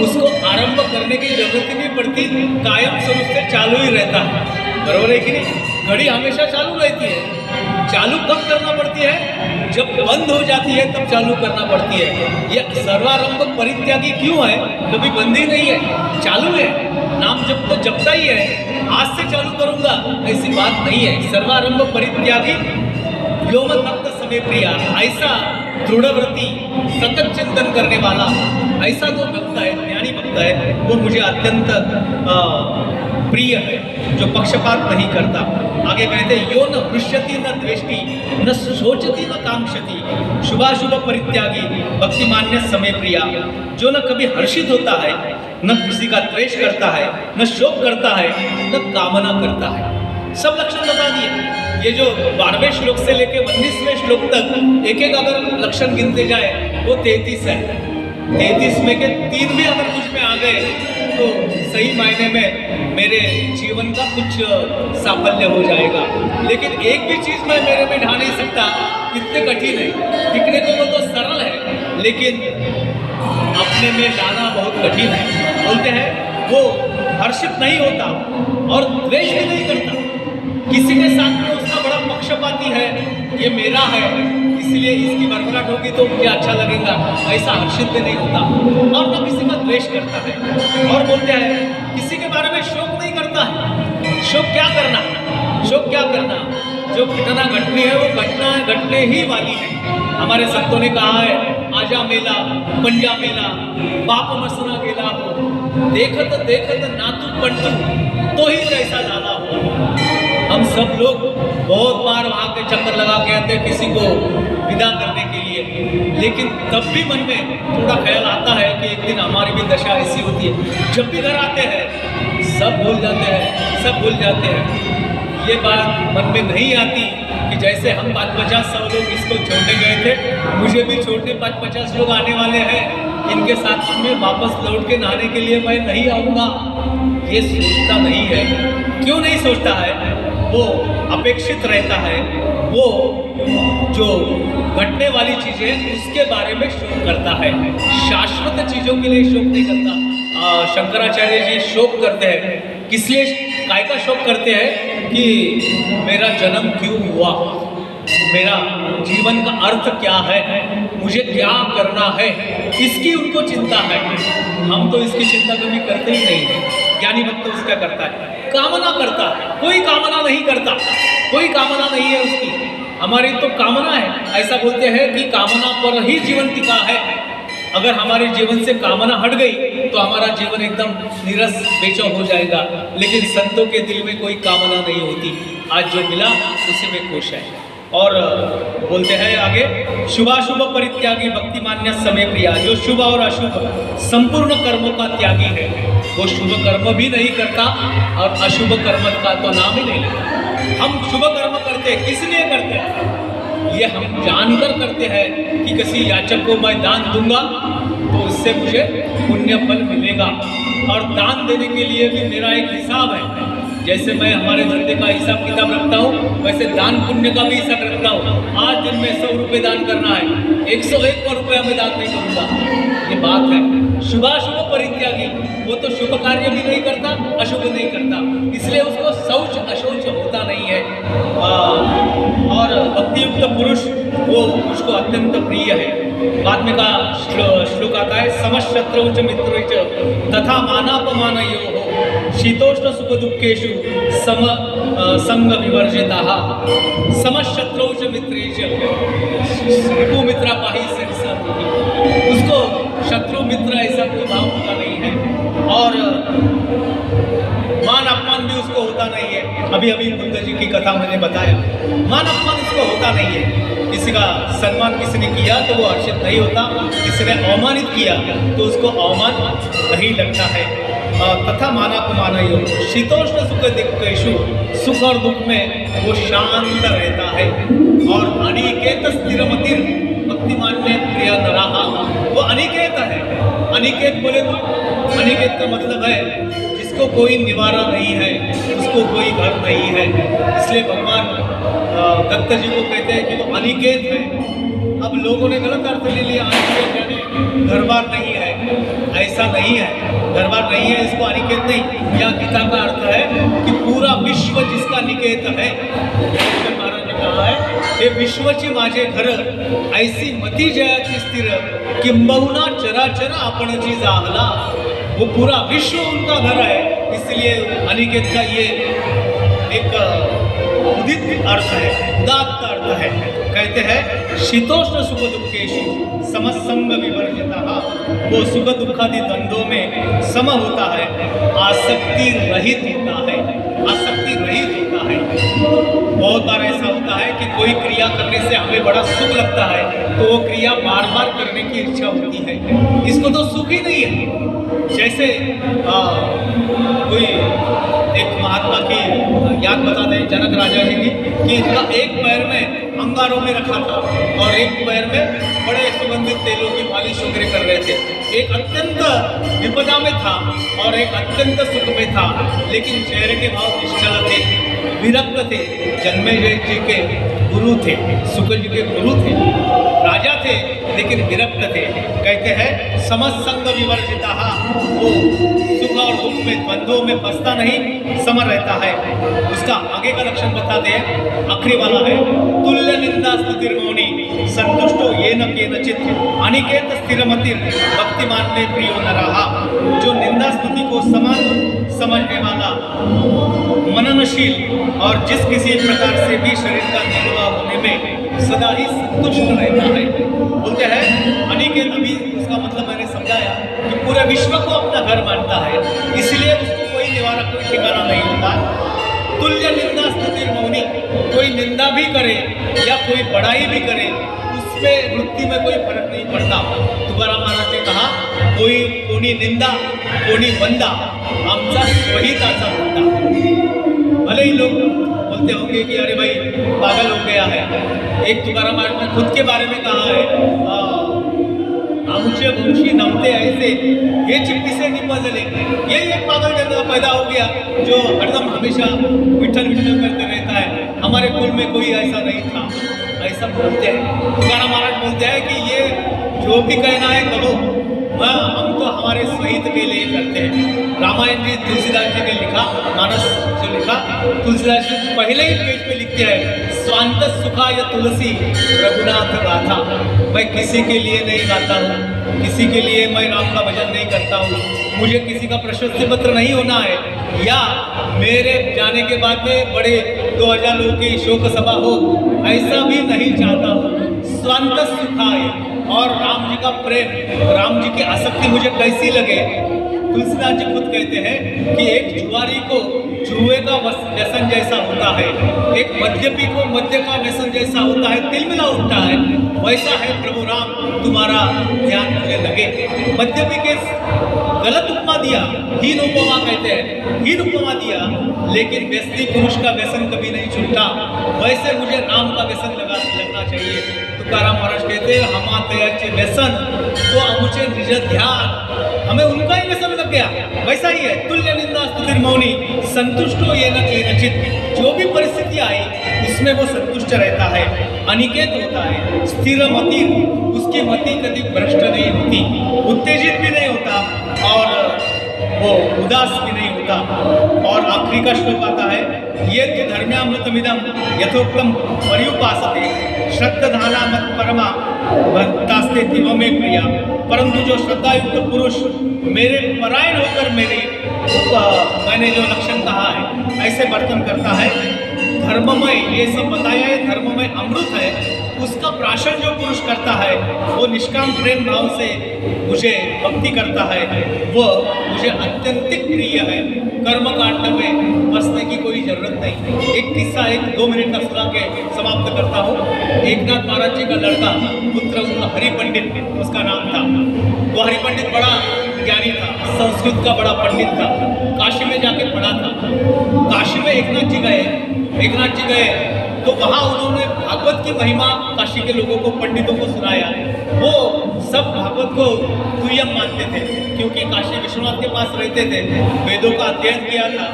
उसको आरंभ करने की जरूरत ही नहीं पड़ती, कायम स्वरूप से चालू ही रहता है। बरोबर है कि नहीं? घड़ी हमेशा चालू रहती है। चालू कब करना पड़ती है, जब बंद हो जाती है तब चालू करना पड़ती है। ये सर्वारंभ परित्यागी क्यों है, कभी बंद ही नहीं है, चालू है। नाम जब तो जपता ही है, आज से चालू करूंगा ऐसी बात नहीं है। सर्वारंभ परित्यागी व्योम भक्त समय प्रिया, ऐसा दृढ़व्रती सतत चिंतन करने वाला ऐसा जो भक्त है, ज्ञानी भक्त है, वो मुझे अत्यंत प्रिय है, जो पक्षपात नहीं करता। आगे कहते यो न हृष्यति न द्वेष्टि न शोचति न कांक्षति शुभाशुभ परित्यागी भक्तिमान्य समय प्रिया, जो न कभी हर्षित होता है, न किसी का द्वेष करता है, न शोक करता है, न कामना करता है। सब लक्षण बता दिए। ये जो 12वें श्लोक से लेके 19वें श्लोक तक एक एक अगर लक्षण गिनते जाए वो 33 है। 33 में के 3 भी अगर कुछ में आ गए तो सही मायने में मेरे जीवन का कुछ साफल्य हो जाएगा। लेकिन एक भी चीज़ मैं मेरे में ढा नहीं सकता, इतने कठिन है। दिखने को वो तो सरल है, लेकिन अपने में लाना बहुत कठिन है। बोलते हैं वो हर्षित नहीं होता और द्वेष भी नहीं करता, किसी के साथ में उसका बड़ा पक्षपाती है, ये मेरा है इसलिए इसकी बरकरार होगी तो मुझे अच्छा लगेगा, ऐसा हर्षित भी नहीं होता। और न किसी का द्वेष करता है। और बोलते हैं किसी के बारे में शोक नहीं करता है। शोक क्या करना, शोक क्या करना, जो घटना घटनी है वो घटना घटने ही वाली है। हमारे संतों ने कहा है आजा मेला पंजा मेला बाप मसना गेला हो, देखत देखत नातू पंटू तो ही कैसा लाला हो। हम सब लोग बहुत बार वहाँ के चक्कर लगा के आते हैं किसी को विदा करने के लिए, लेकिन तब भी मन में थोड़ा ख्याल आता है कि एक दिन हमारी भी दशा ऐसी होती है। जब भी घर आते हैं सब भूल जाते हैं, सब भूल जाते हैं। ये बात मन में नहीं आती कि जैसे हम 5-50 लोग इसको छोड़ने गए थे, मुझे भी छोड़ने 5-50 लोग आने वाले हैं, इनके साथ में वापस लौट के नहाने के लिए मैं नहीं आऊँगा। ये सोचता नहीं है। क्यों नहीं सोचता है, वो अपेक्षित रहता है, वो जो घटने वाली चीज़ें उसके बारे में शोक करता है, शाश्वत चीज़ों के लिए शोक नहीं करता। शंकराचार्य जी शोक करते हैं, किस लिए काय का शोक करते हैं कि मेरा जन्म क्यों हुआ, मेरा जीवन का अर्थ क्या है, मुझे क्या करना है, इसकी उनको चिंता है। हम तो इसकी चिंता कभी करते ही नहीं हैं। ज्ञानी भक्त उसका करता है, कामना करता है, कोई कामना नहीं करता, कोई कामना नहीं है उसकी। हमारी तो कामना है, ऐसा बोलते हैं कि कामना पर ही जीवन टिका है। अगर हमारे जीवन से कामना हट गई तो हमारा जीवन एकदम निरस बेचैन हो जाएगा। लेकिन संतों के दिल में कोई कामना नहीं होती, आज जो मिला उसी में खुश है। और बोलते हैं आगे, शुभाशुभ परित्यागी भक्ति मान्य समय प्रिया। जो शुभ और अशुभ संपूर्ण कर्मों का त्यागी है, वो शुभ कर्म भी नहीं करता और अशुभ कर्म का तो नाम ही नहीं लेता। हम शुभ कर्म करते किस लिए करते हैं? ये हम जानकर करते हैं कि किसी याचक को मैं दान दूंगा तो उससे मुझे पुण्य फल मिलेगा। और दान देने के लिए भी मेरा एक हिसाब है। जैसे मैं हमारे धंधे का हिसाब किताब रखता हूँ, वैसे दान पुण्य का भी हिसाब रखता हूँ। आज दिन में 100 रुपये दान करना है, 101 रुपया मैं दान नहीं करूँगा, ये बात है। शुभाशुभ परित्यागी, वो तो शुभ कार्य भी नहीं करता, अशुभ नहीं करता, इसलिए उसको शौच अशौच होता नहीं है। और भक्तियुक्त पुरुष वो उसको अत्यंत प्रिय है। बाद में का श्लोक आता है, समशत्रौ च मित्रै च तथा मानापमानयोः शीतोष्ण सुख दुःखेषु सम संग विवर्जिताः। समशत्रौ च मित्रै च, रिपु मित्रा पाहि संसर्ग, उसको शत्रु मित्र ऐसा कोई भाव होता नहीं है। और मान अपमान भी उसको होता नहीं है। अभी अभी बुद्ध जी की कथा मैंने बताया, मान अपमान उसको होता नहीं है। किसी का सम्मान किसी ने किया तो वो हर्षित नहीं होता, किसी ने अवमानित किया तो उसको अवमान नहीं लगता है। तथा मानापमानयोः शीतोष्ण सुख दुःखेषु, सुख और दुख में वो शांत रहता है। और अनिकेत स्थिरमतिर् भक्तिमान में प्रिय नराः, वो अनिकेत है। अनिकेत बोले तो अनिकेत का मतलब है जिसको कोई निवारा नहीं है, उसको कोई घर नहीं है। इसलिए भगवान दत्त जी को कहते हैं कि वो अनिकेत है। अब लोगों ने गलत अर्थ ले लिया, अनिकेत यानी घर बार नहीं है, ऐसा नहीं है। घर बार नहीं है, इसको अनिकेत नहीं। यह गीता का अर्थ है कि पूरा विश्व जिसका निकेत है। महाराज ने कहा है, हे विश्वची माझे घर, ऐसी मती जयाची स्थिर, किंबहुना चराचर आपणची जाहला। वो पूरा विश्व उनका घर है, इसलिए अनिकेत का ये एक उदित अर्थ है, उदात्त अर्थ है। कहते हैं शीतोष्ण सुख दुःखेषु समसंग विवर्जितः, वो सुख दुखादि द्वंद्वों में सम होता है, आसक्ति रहित होता है, आसक्ति रहित होता है। बहुत बार ऐसा होता है कि कोई क्रिया करने से हमें बड़ा सुख लगता है तो वो क्रिया बार बार करने की इच्छा होती है, इसको तो सुख ही नहीं है। जैसे कोई एक महात्मा की याद बताते हैं, जनक राजा जी की, कि इनका एक पैर में अंगारों में रखा था और एक पैर में बड़े सुगंधित तेलों की मालिश वगैरह कर रहे थे। एक अत्यंत विपदा में था और एक अत्यंत सुख में था, लेकिन चेहरे के भाव निश्चल थे, विरक्त थे। जन्मेजय जी के गुरु थे, शुक्ल जी के गुरु थे, राजा थे, लेकिन विरक्त थे। कहते हैं समसंग विवर्जितः, वो सुख और दुख में द्वंद्वों में फंसता नहीं, समर रहता है। उसका आगे का लक्षण बताते हैं, आखिरी वाला है, तुल्य निंदा स्तुतिर्मौनी संतुष्टो येन केनचित् अनिकेत स्थिरमतिर् भक्तिमान में प्रियो नराः। जो निंदा स्तुति को समान समझने वाला, मननशील और जिस किसी प्रकार से भी शरीर का निर्वाह होने में सदा ही संतुष्ट रहता है। बोलते हैं अनिकेत, अभी उसका मतलब मैंने समझाया कि पूरे विश्व को अपना घर मानता है, इसलिए उसको कोई निवारा, कोई ठिकाना नहीं होता। तुल्य निंदा स्तुतिर्मौनी, कोई निंदा भी करे या कोई बड़ाई भी करे, उसमें वृत्ति में कोई फर्क नहीं पड़ता। तुकाराम महाराज ने कहा, कोई कोणी निंदा कोणी वंदा, आमचा स्वहिताचा धंदा। भले ही लोग बोलते होंगे कि अरे भाई पागल हो गया है। एक तुकाराम महाराज ने खुद के बारे में कहा है, आमुचे वंशी नमते ऐसे ये चिट्ठी से निपजले। ये एक पागल जगह पैदा हो गया जो हरदम हमेशा विठल विठल करते रहता है। हमारे कुल में कोई ऐसा नहीं था, ऐसा बोलते हैं। तुकाराम महाराज बोलते हैं कि ये जो भी कहना है करो, हम तो हमारे स्वहित के लिए करते हैं। रामायण जी तुलसीदास जी ने लिखा, मानस जो लिखा, तुलसीदास जी पहले ही पेज पे लिखते हैं, स्वांत सुखाय तुलसी रघुनाथ गाथा। मैं किसी के लिए नहीं गाता हूँ, किसी के लिए मैं राम का भजन नहीं करता हूँ, मुझे किसी का प्रशस्ति पत्र नहीं होना है, या मेरे जाने के बाद में बड़े 2000 लोगों की शोक सभा हो, ऐसा भी नहीं चाहता हूँ। स्वांत सुखाय, और राम जी का प्रेम, राम जी की आसक्ति मुझे कैसी लगे। तुलसीदास जी खुद कहते हैं कि एक जुआरी को जुए का व्यसन जैसा होता है, एक मद्यपी को मद्य का व्यसन जैसा होता है, तिलमिला उठता है, वैसा है प्रभु राम, तुम्हारा ध्यान मुझे लगे। मद्यपी के गलत उपमा दिया, हीन उपमा कहते हैं, हीन उपमा दिया, लेकिन व्यस्ती पुरुष का व्यसन कभी नहीं छूटता, वैसे मुझे राम का व्यसन लगना चाहिए। तुकाराम महाराज कहते हैं, हमा तयाचे व्यसन तो अमुचे निज ध्यान, हमें उनका ही व्यसन लग गया। वैसा ही है, तुल्य निंदा स्तुति मौनी संतुष्टो ये नचित, जो भी परिस्थिति आई उसमें वो संतुष्ट रहता है, अनिकेत होता है, स्थिर मति, उसकी मति कभी भ्रष्ट नहीं होती, उत्तेजित भी नहीं होता और वो उदास भी नहीं होता। और आखिरी का श्लोक आता है, ये तो धर्म्यामृतमिदं यथोक्तम पर्युपासते श्रद्धाना मत परमा भक्तास्ते दिव में प्रिया। परंतु जो श्रद्धायुक्त पुरुष मेरे परायण होकर मैंने जो लक्षण कहा है ऐसे बर्तन करता है, धर्ममय, ये सब बताया है, धर्ममय अमृत है, उसका प्राशन जो पुरुष करता है वो निष्काम प्रेम भाव से मुझे भक्ति करता है, वो मुझे अत्यंतिक प्रिय है। कर्म कांड में बसने की कोई जरूरत नहीं। एक किस्सा, एक 2 मिनट का सुना के समाप्त करता हूँ। एकनाथ महाराज जी का लड़का पुत्र, उसका हरि पंडित उसका नाम था। वो हरि पंडित बड़ा ज्ञानी था, संस्कृत का बड़ा पंडित था, काशी में जाके पढ़ा था। काशी में एकनाथ जी गए तो वहाँ उन्होंने भागवत की महिमा काशी के लोगों को, पंडितों को सुनाया। वो सब भागवत को दुय्यम मानते थे, क्योंकि काशी विश्वनाथ के पास रहते थे, वेदों का अध्ययन किया था,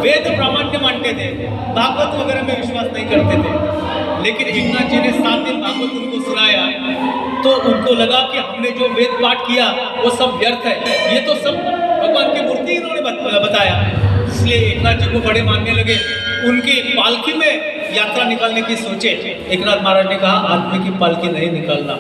वेद प्रामाण्य मानते थे, भागवत वगैरह में विश्वास नहीं करते थे। लेकिन एकनाथ जी ने 7 दिन भागवत उनको सुनाया तो उनको लगा कि हमने जो वेद पाठ किया वो सब व्यर्थ है, ये तो सब भगवान की मूर्ति इन्होंने बताया। इसलिए एकनाथ जी को बड़े मानने लगे। उनकी पालकी में यात्रा निकालने की सोचे। एकनाथ महाराज ने कहा, आदमी की पालकी नहीं निकालना,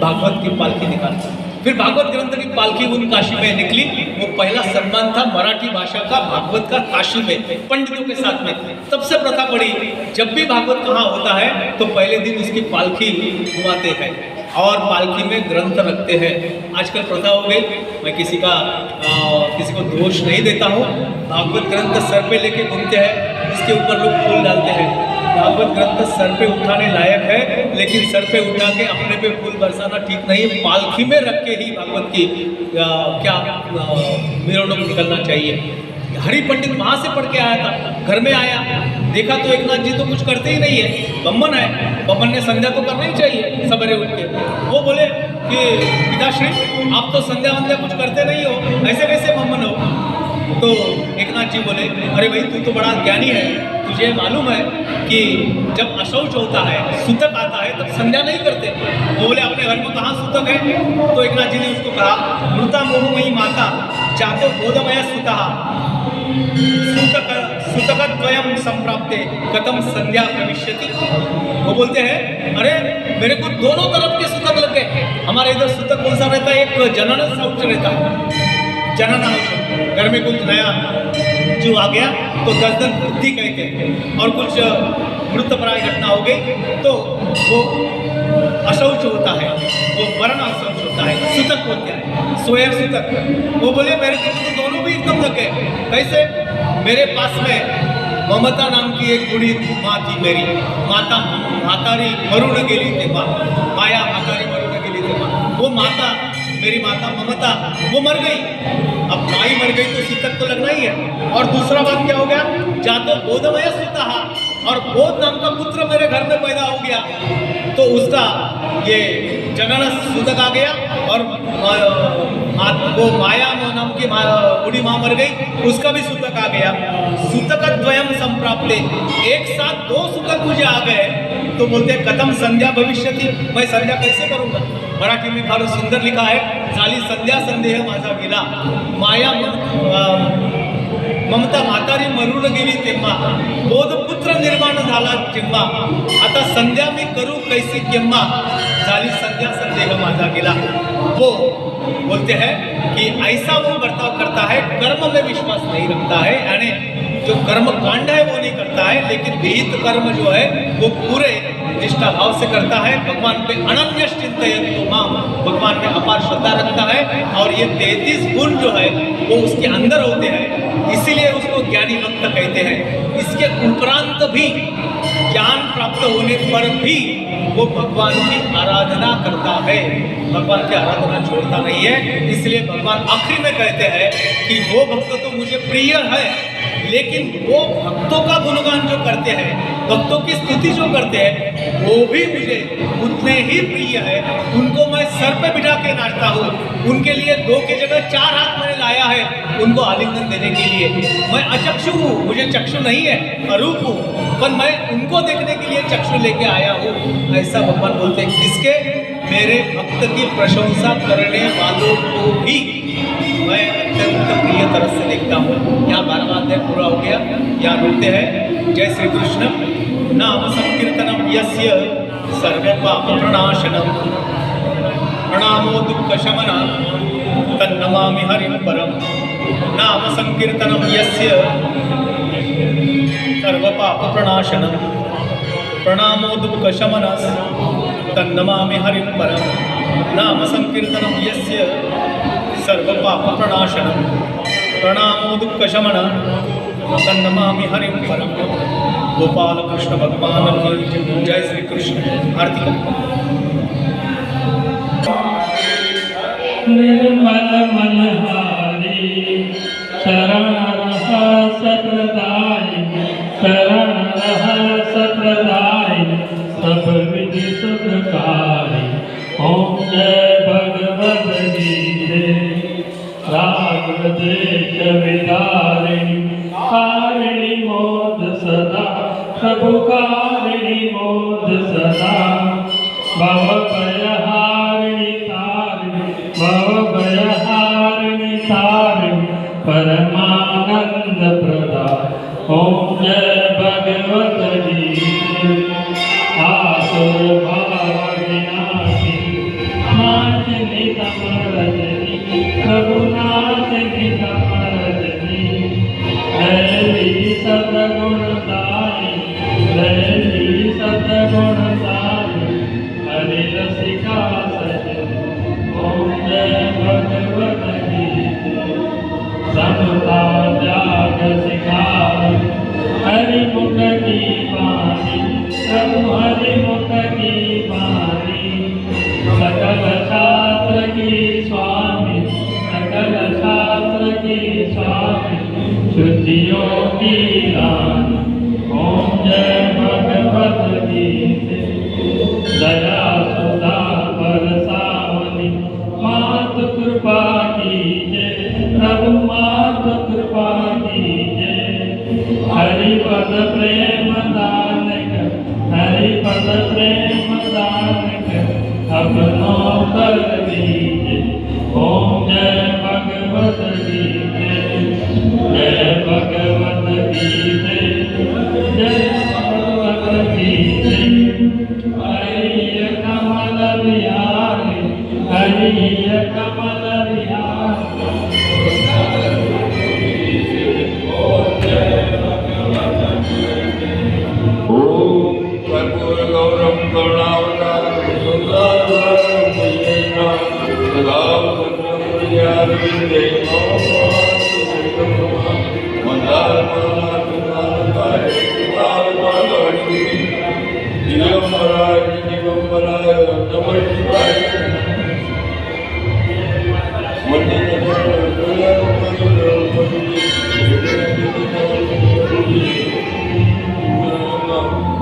भागवत की पालकी निकालना। फिर भागवत ग्रंथ की पालकी उन काशी में निकली। वो पहला सम्मान था मराठी भाषा का, भागवत का, काशी में पंडितों के साथ में। तब से प्रथा पड़ी, जब भी भागवत कहाँ होता है तो पहले दिन उसकी पालकी घुमाते हैं और पालकी में ग्रंथ रखते हैं। आजकल प्रथा हो गई, मैं किसी को दोष नहीं देता हूँ। भागवत ग्रंथ सर पे लेके घूमते हैं, उसके ऊपर लोग फूल डालते हैं। भागवत ग्रंथ सर पे उठाने लायक है, लेकिन सर पे उठा के अपने पे फूल बरसाना ठीक नहीं। पालकी में रख के ही भागवत की मेरोनक निकलना चाहिए। हरि पंडित वहाँ से पढ़ के आया था, घर में आया, देखा तो एकनाथ जी तो कुछ करते ही नहीं है, बम्मन है, बम्मन ने संध्या तो करना ही चाहिए सवेरे उठ के। वो बोले कि पिताश्री आप तो संध्या वंध्या कुछ करते नहीं हो, ऐसे कैसे बम्मन हो? तो एकनाथ जी बोले, अरे भाई तू तो बड़ा ज्ञानी है, तुझे मालूम है कि जब अशौच होता है, सूतक आता है, तब संध्या नहीं करते। वो बोले अपने घर में कहाँ सूतक है? तो एकनाथ जी ने उसको कहा, मृता मोहमयी माता जातो बोधमय सुता सूतकद्वयम संप्राप्ते कथम संध्या भविष्यति। वो बोलते हैं, अरे मेरे को दोनों तरफ के सूतक लग गए। हमारे इधर सूतक कौन सा रहता है? एक जनन शौच रहता है, जनन शौच। घर में कुछ नया जो आ गया तो 10 दिन वृद्धि कहते हैं, और कुछ मृतप्राय घटना हो गई तो वो अशौच होता है, वो वर्ण अशौच होता है, सूतक होता है, स्वयं सूतक। वो बोले मेरे को तो दोनों भी एकदम लग गए। कैसे? मेरे पास में ममता नाम की एक बूढ़ी माँ थी, मेरी माता, म्हातारी मरून गेली ते माँ, माया म्हातारी मरून गेली ते माँ। वो माता, मेरी माता ममता, वो मर गई। अब माई मर गई तो सूतक तो लगना ही है। और दूसरा बात क्या हो गया? जातो बोधमय सुता, और बोध नाम का पुत्र मेरे घर में पैदा हो गया, तो उसका ये जनन सूतक आ गया। और वो माया नाम की बूढ़ी माँ मर गई, उसका भी सूतक आ गया। सूतकद्वयम संप्राप्ते, एक साथ 2 सूतक मुझे आ गए। तो बोलते हैं कथम संध्या भविष्यति, मैं संध्या कैसे करूँगा? मराठी में फार सुंदर लिखा है, झाली संध्या संदेह माझा गेला, माया ममता म्हातारी मरून गेली तेव्हा, बोधपुत्र निर्माण झाला जेव्हा, आता संध्या मी करू कैसी केव्हा, झाली संध्या संदेह माझा गेला। वो बोलते हैं कि ऐसा वो बर्ताव करता है, कर्म में विश्वास नहीं रखता है, यानी जो कर्म कांड है वो नहीं करता है, लेकिन विहित कर्म जो है वो पूरे निष्ठा भाव से करता है, भगवान पे अनन्य चिंतयन्तु माम, भगवान पे अपार श्रद्धा रखता है, और ये 33 गुण जो है वो उसके अंदर होते हैं, इसीलिए उसको ज्ञानी भक्त कहते हैं। इसके उपरांत भी ज्ञान प्राप्त होने पर भी वो भगवान की आराधना करता है, भगवान की आराधना छोड़ता नहीं है। इसलिए भगवान आखिरी में कहते हैं कि वो भक्त तो मुझे प्रिय है, लेकिन वो भक्तों का गुणगान जो करते हैं, भक्तों की स्तुति जो करते हैं, वो भी मुझे उतने ही प्रिय है। उनको मैं सर पे बिठा के नाचता हूँ, उनके लिए 2 की जगह 4 हाथ मैंने लाया है उनको आलिंगन देने के लिए। मैं अचक्षु हूँ, मुझे चक्षु नहीं है, अरूप हूँ, पर मैं उनको देखने के लिए चक्षु लेके आया हूँ। ऐसा भगवान बोलते हैं, किसके? मेरे भक्त की प्रशंसा करने वालों को भी मैं अत्यंत प्रिय तरह से देखता हूँ। यहाँ 12वां अध्याय पूरा हो गया। यहाँ बोलते हैं, जय श्री कृष्ण। नाम संकीर्तनम यस्य सर्व पाप प्रणाशनम, प्रणामो दुःख शमनं तन्नमामि हरिं परम। नाम संकीर्तनम यस्य सर्व पाप प्रणाशनम, प्रणामो दुःख शमनं तन्नमामि हरिं परम। नाम संकीर्तनम यस्य सर्व पाप प्रणाशनम, प्रणामो दुःख शमनं तन्नमामि हरिं परम। गोपाल कृष्ण भगवान की जय। श्री कृष्ण। आरती। निर्मल मनहारी शरण रहा सतदाई, शरण रहा सतदाई, सब विधि सुखकारी। ओम जय भगवत गीते राग देश विदारिणी, कारिणी मोद सदा, प्रभु कारिणी मोद सदा। भव भयहारिणी तारिणी, भव भयहारिणी तारिणी, परमानंद प्रदा। ओम जय भगवत गीते आसुर भाव विनाशी, नाचनी तमरजनी, रघुनाथनी तमरजनी। लैली सदगुणदायी, लैली सदगुणदायी, हरि रसिका सजनी। ओम जय भगवत गीते समता त्याग सिखाई, हरि मुख की वाणी, प्रभु हरि मुख की वाणी। सकल शास्त्र की स्वामी, सकल शास्त्र की स्वामी, शुद्धियों की रानी। ओम जय भगवत गीते दया सुधा बरसावनी, मातु कृपा कीजे, प्रभु मातु कृपा कीजे। हरिपद प्रेम दान कर, हरिपद प्रेम दान कर, अपनो कर दीजे। ओम जय भगवत गीते, जय भगवत गीते, जय भगवत गीते। हरि कमल विहारी, हरि कमल विहारी। ओम कर्पूर गौरम करुणावतारम सुंदरवरम भुजगेन्द्रम सदा वदनं प्रियारविन्दे। मंदारमालाकुमारकाय कुमारकालवती, दिगंबराय दिगंबराय नमः शिवाय।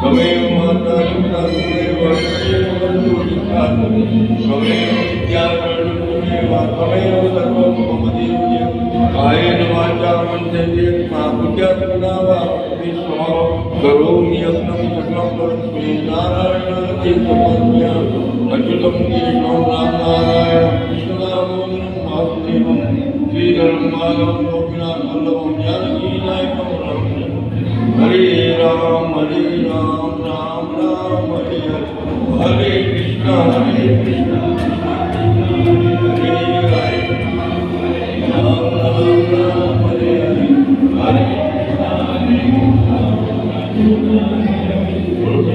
गमेव माता पिता तुमेव, गमेव विद्याधरणुमेव, गमेव सर्वं मम देवदेव। कायेन वाचा मनसेन्द्रियर्वा बुद्ध्यात्मना वा विश्वं करोमि यत्नं सकलं परस्मै नारायणाति समर्पयामि। अच्युतं केशवं राम नारायणं कृष्णदामोदरं वासुदेवं श्रीधरं माधवं गोपीनाथ वल्लभम जानकी नायकम राम हरे राम राम राम हरे हरे कृष्ण हरे कृष्ण हरे हरे राम राम हरे हरे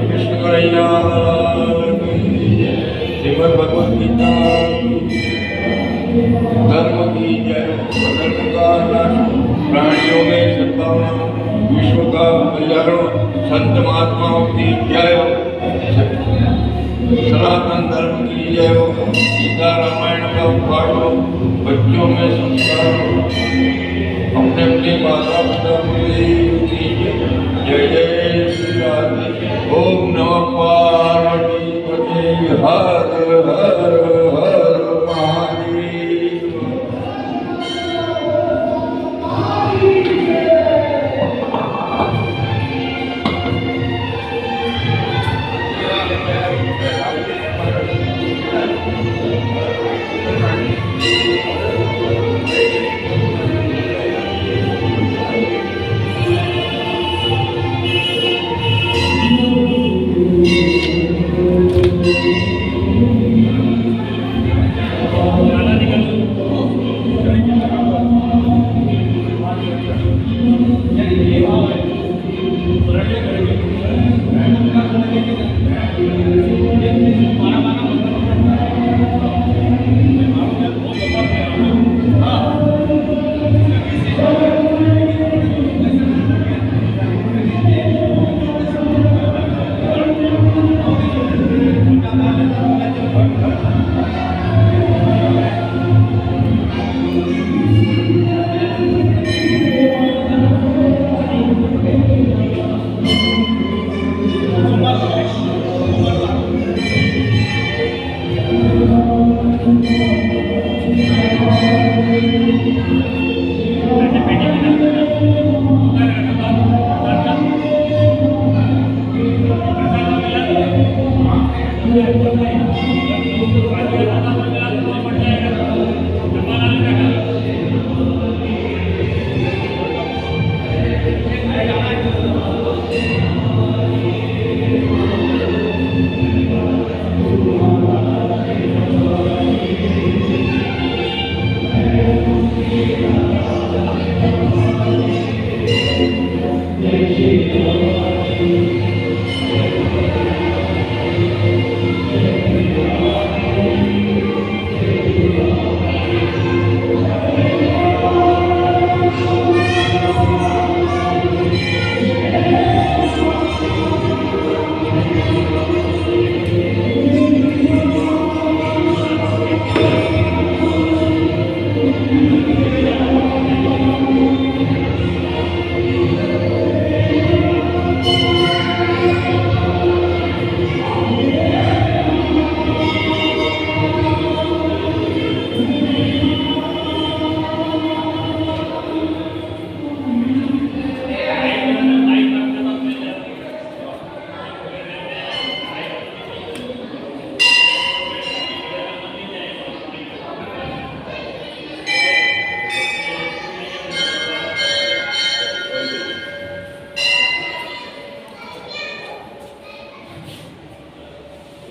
कृष्ण कन्हैया श्रीमद् भगवद गीता धर्म की जय धर्म का नाश प्राणियों में सद्भावना विश्व का कल्याण संत महात्माओं की जय सनातन धर्म की जय हो गीता रामायण का पाठ हो बच्चों में संस्कार हो अपने अपने माता पिता की जय जय श्री राधे ओम नमः पार्वती पते हर हर हर महादेव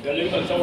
गले का सवाल